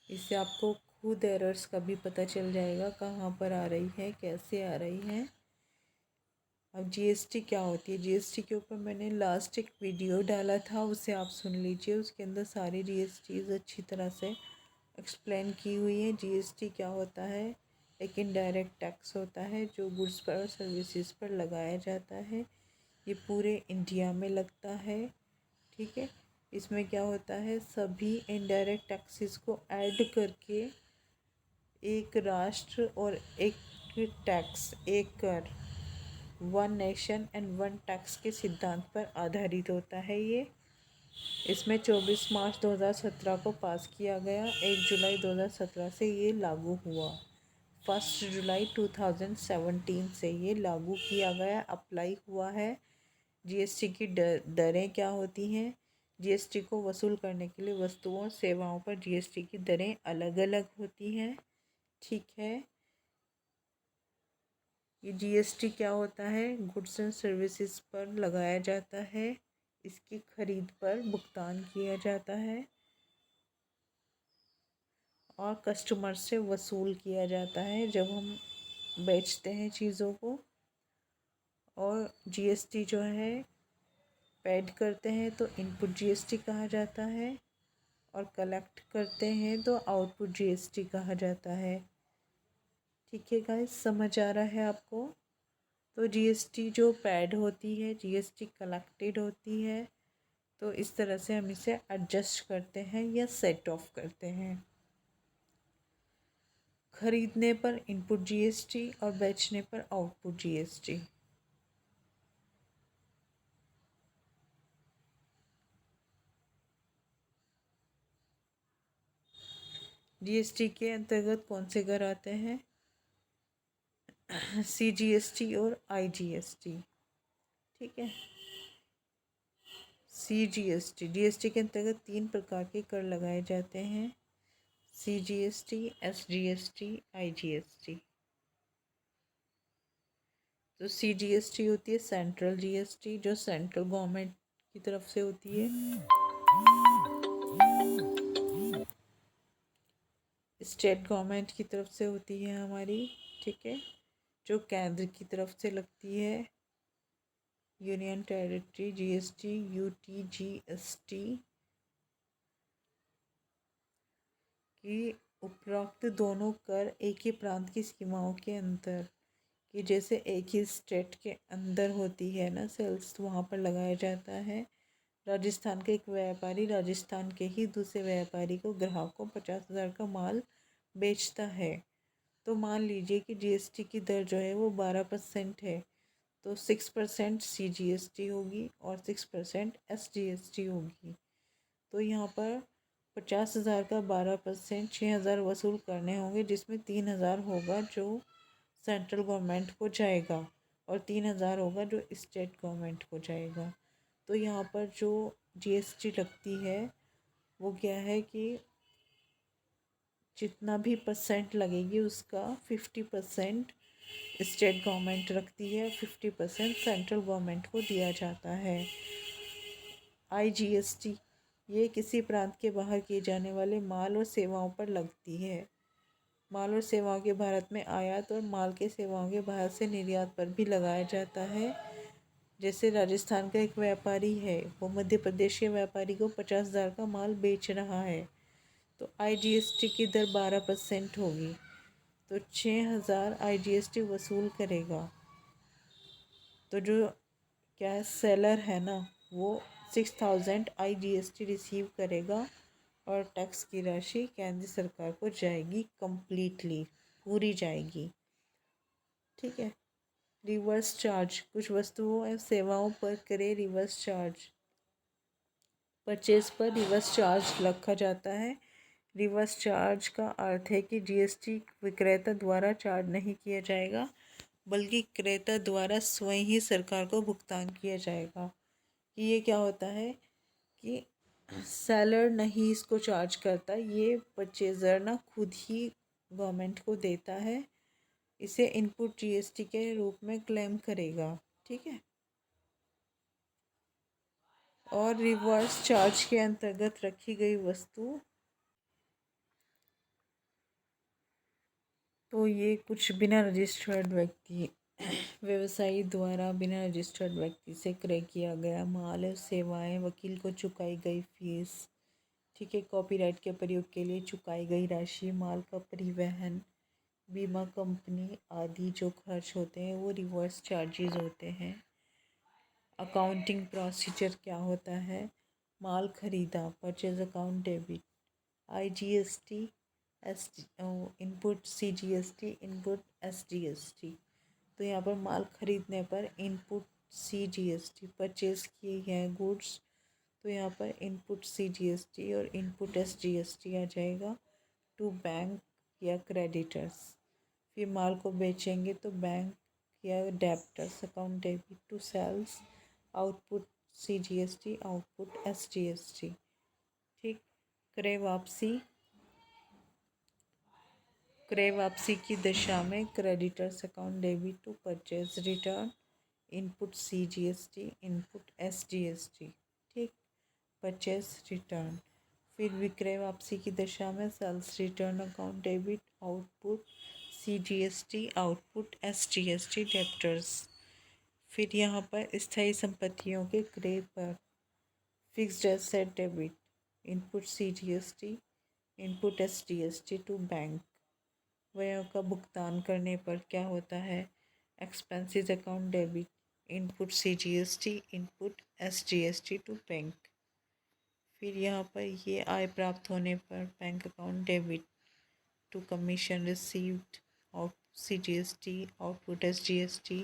इससे आपको खुद एरर्स का भी पता चल जाएगा कहाँ पर आ रही है, कैसे आ रही है। अब जीएसटी क्या होती है, जीएसटी के ऊपर मैंने लास्ट एक वीडियो डाला था, उसे आप सुन लीजिए। उसके अंदर सारी जीएसटीज़ अच्छी तरह से एक्सप्लेन की हुई है। जीएसटी क्या होता है? एक इनडायरेक्ट टैक्स होता है जो गुड्स पर और सर्विसेज पर लगाया जाता है। ये पूरे इंडिया में लगता है, ठीक है। इसमें क्या होता है, सभी इनडायरेक्ट टैक्सेस को ऐड करके एक राष्ट्र और एक टैक्स, एक कर, one nation and one tax के सिद्धांत पर आधारित होता है ये। इसमें 24 मार्च 2017 को पास किया गया, 1 जुलाई 2017 से ये लागू हुआ, 1 जुलाई 2017 से ये लागू किया गया, अप्लाई हुआ है। जीएसटी की दरें क्या होती हैं? जीएसटी को वसूल करने के लिए वस्तुओं और सेवाओं पर जीएसटी की दरें अलग अलग होती हैं, ठीक है। ये जीएसटी क्या होता है? गुड्स एंड सर्विसेज पर लगाया जाता है, इसकी खरीद पर भुगतान किया जाता है और कस्टमर से वसूल किया जाता है जब हम बेचते हैं चीज़ों को। और जीएसटी जो है पेड करते हैं तो इनपुट जीएसटी कहा जाता है, और कलेक्ट करते हैं तो आउटपुट जीएसटी कहा जाता है, ठीक है गाइस, समझ आ रहा है आपको? तो जीएसटी जो पेड होती है, जीएसटी कलेक्टेड होती है, तो इस तरह से हम इसे एडजस्ट करते हैं या सेट ऑफ करते हैं। खरीदने पर इनपुट जीएसटी और बेचने पर आउटपुट जीएसटी। जीएसटी के अंतर्गत कौन से कर आते हैं? सीजीएसटी और आईजीएसटी, ठीक है। सीजीएसटी, जीएसटी के अंतर्गत 3 प्रकार के कर लगाए जाते हैं, सीजीएसटी, एसजीएसटी, आईजीएसटी। तो सीजीएसटी होती है सेंट्रल जीएसटी, जो सेंट्रल गवर्नमेंट की तरफ से होती है। स्टेट गवर्नमेंट की तरफ से होती है हमारी, ठीक है। जो केंद्र की तरफ से लगती है, यूनियन टेरिटरी जीएसटी, यूटीजीएसटी, कि उपरोक्त दोनों कर एक ही प्रांत की सीमाओं के अंदर कि जैसे एक ही स्टेट के अंदर होती है ना सेल्स, तो वहाँ पर लगाया जाता है। राजस्थान का एक व्यापारी राजस्थान के ही दूसरे व्यापारी को ग्राहक को 50,000 का माल बेचता है। तो मान लीजिए कि जीएसटी की दर जो है वो 12% है, तो 6% CGST होगी और 6% SGST होगी। तो यहाँ पर 50,000 का 12%, 6,000 वसूल करने होंगे, जिसमें 3,000 होगा जो सेंट्रल गवर्नमेंट को जाएगा और 3,000 होगा जो स्टेट गवर्नमेंट को जाएगा। तो यहाँ पर जो जीएसटी लगती है वो क्या है कि जितना भी परसेंट लगेगी उसका 50% स्टेट गवर्नमेंट रखती है, 50% सेंट्रल गवर्नमेंट को दिया जाता है। IGST ये किसी प्रांत के बाहर किए जाने वाले माल और सेवाओं पर लगती है। माल और सेवाओं के भारत में आयात और माल के सेवाओं के बाहर से निर्यात पर भी लगाया जाता है। जैसे राजस्थान का एक व्यापारी है, वो मध्य प्रदेश के व्यापारी को 50,000 का माल बेच रहा है, तो IGST की दर 12% होगी, तो 6,000 IGST वसूल करेगा। तो जो क्या है सेलर है ना, वो 6,000 IGST रिसीव करेगा और टैक्स की राशि केंद्र सरकार को जाएगी, कंप्लीटली पूरी जाएगी। ठीक है। रिवर्स चार्ज, कुछ वस्तुओं एवं सेवाओं पर करे रिवर्स चार्ज। परचेज पर रिवर्स चार्ज रखा जाता है। रिवर्स चार्ज का अर्थ है कि जीएसटी विक्रेता द्वारा चार्ज नहीं किया जाएगा, बल्कि क्रेता द्वारा स्वयं ही सरकार को भुगतान किया जाएगा। कि ये क्या होता है कि सेलर नहीं इसको चार्ज करता, ये परचेज़र ना खुद ही गवर्नमेंट को देता है, इसे इनपुट जीएसटी के रूप में क्लेम करेगा। ठीक है। और रिवर्स चार्ज के अंतर्गत रखी गई वस्तु, तो ये कुछ बिना रजिस्टर्ड व्यक्ति व्यवसायी द्वारा बिना रजिस्टर्ड व्यक्ति से क्रय किया गया माल और सेवाएं, वकील को चुकाई गई फीस, ठीक है, कॉपीराइट के प्रयोग के लिए चुकाई गई राशि, माल का परिवहन, बीमा कंपनी आदि जो खर्च होते हैं वो रिवर्स चार्जेस होते हैं। अकाउंटिंग प्रोसीजर क्या होता है? माल खरीदा, purchase account debit, IGST, input CGST, input SGST। तो यहाँ पर माल खरीदने पर इनपुट CGST, परचेज किए गए गुड्स, तो यहाँ पर इनपुट CGST और इनपुट SGST आ जाएगा टू बैंक या क्रेडिटर्स। फिर माल को बेचेंगे तो बैंक या debtors account debit to sales, output CGST, output SGST। ठीक। क्रय वापसी, क्रय वापसी की दशा में creditors account debit to purchase return, input CGST, input SGST। ठीक। Purchase return. फिर विक्रय वापसी की दशा में sales return account debit, output CGST, output SGST debtors. फिर यहाँ पर स्थायी संपत्तियों के क्रय पर fixed asset debit, input CGST, input SGST to bank. व्ययों का भुगतान करने पर क्या होता है? Expenses account debit, input CGST, input SGST to bank. फिर यहाँ पर ये आय प्राप्त होने पर bank account debit to commission received, out CGST, output SGST।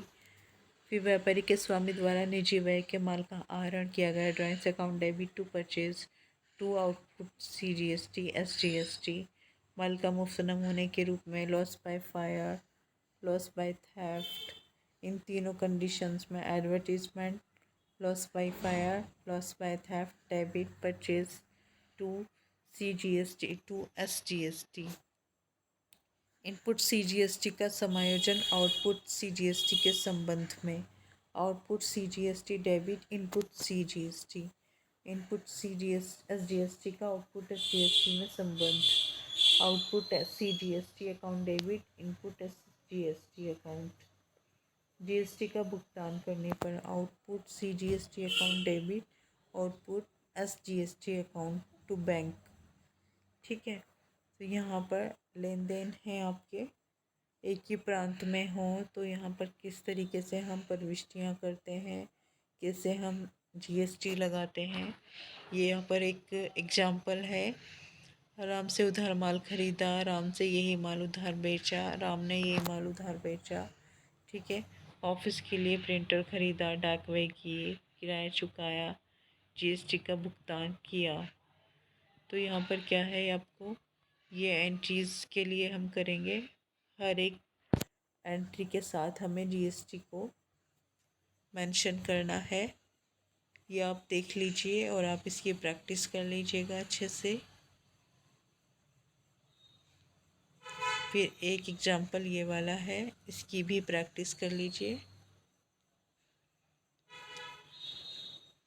फिर व्यापारी के स्वामी द्वारा निजी व्यय के माल का आहरण किया गया drawings account debit to purchase to output CGST, SGST। माल का मुफ्त नमूने के रूप में loss by fire, loss by theft, इन तीनों कंडीशंस में advertisement, loss by fire, loss by theft, debit purchase to CGST to SGST। Input CGST का समायोजन आउटपुट CGST के संबंध में, output CGST debit, input CGST, input SGST का output SGST में संबंध, output CGST account debit, input SGST account. GST का भुगतान करने पर output CGST account debit, output SGST account to bank. ठीक है। तो यहाँ पर लेन देन है आपके एक ही प्रांत में हों तो यहाँ पर किस तरीके से हम प्रविष्टियाँ करते हैं, कैसे हम जीएसटी लगाते हैं। ये यहाँ पर एक एग्जाम्पल है। राम से उधार माल खरीदा, राम से यही माल उधार बेचा, राम ने ये माल उधार बेचा। ठीक है। ऑफिस के लिए प्रिंटर खरीदा, डाक व्यय किए, किराया चुकाया, जीएसटी का भुगतान किया। तो यहाँ पर क्या है आपको ये एंट्रीज के लिए हम करेंगे। हर एक एंट्री के साथ हमें जीएसटी को मेंशन करना है। ये आप देख लीजिए और आप इसकी प्रैक्टिस कर लीजिएगा अच्छे से। फिर एक एग्जाम्पल ये वाला है, इसकी भी प्रैक्टिस कर लीजिए।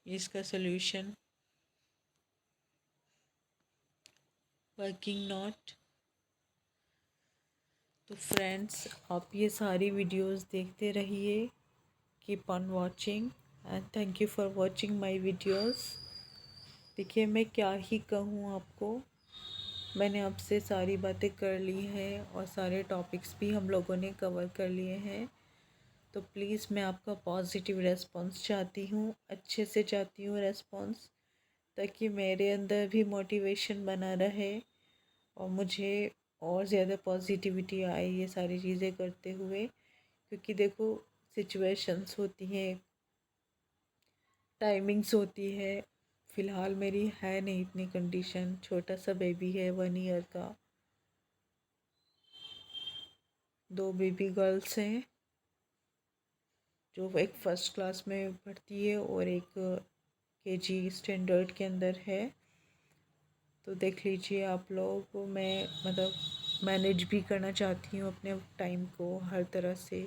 इसका सॉल्यूशन वर्किंग नोट। तो फ्रेंड्स, आप ये सारी वीडियोस देखते रहिए। Keep on watching and thank you for watching my videos. देखिए मैं क्या ही कहूँ आपको, मैंने आपसे सारी बातें कर ली हैं और सारे टॉपिक्स भी हम लोगों ने कवर कर लिए हैं। तो प्लीज़ मैं आपका पॉजिटिव रेस्पॉन्स चाहती हूँ, अच्छे से चाहती हूँ रेस्पॉन्स, ताकि मेरे अंदर भी मोटिवेशन बना रहे और मुझे और ज़्यादा पॉजिटिविटी आए ये सारी चीज़ें करते हुए। क्योंकि देखो सिचुएशंस होती हैं, टाइमिंग्स होती है। फ़िलहाल मेरी है नहीं इतनी कंडीशन, छोटा सा बेबी है 1 ईयर का, 2 बेबी गर्ल्स हैं जो एक फ़र्स्ट क्लास में पढ़ती है और एक केजी स्टैंडर्ड के अंदर है। तो देख लीजिए आप लोग, मैं मतलब मैनेज भी करना चाहती हूँ अपने टाइम को हर तरह से,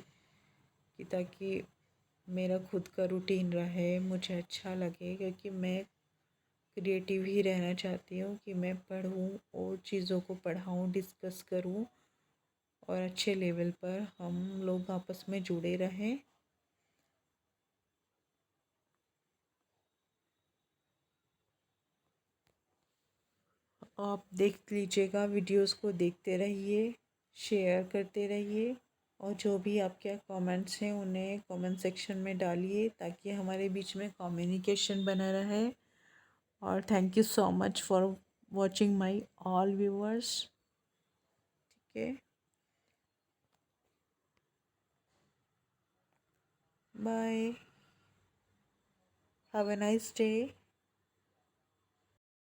कि ताकि मेरा खुद का रूटीन रहे, मुझे अच्छा लगे। क्योंकि मैं क्रिएटिव ही रहना चाहती हूँ कि मैं पढ़ूँ और चीज़ों को पढ़ाऊँ, डिस्कस करूँ और अच्छे लेवल पर हम लोग आपस में जुड़े रहें। आप देख लीजिएगा, वीडियोस को देखते रहिए, शेयर करते रहिए और जो भी आपके कमेंट्स हैं उन्हें कमेंट सेक्शन में डालिए ताकि हमारे बीच में कम्युनिकेशन बना रहे। और thank you so much for watching my all viewers. ठीक है, bye, have a nice day.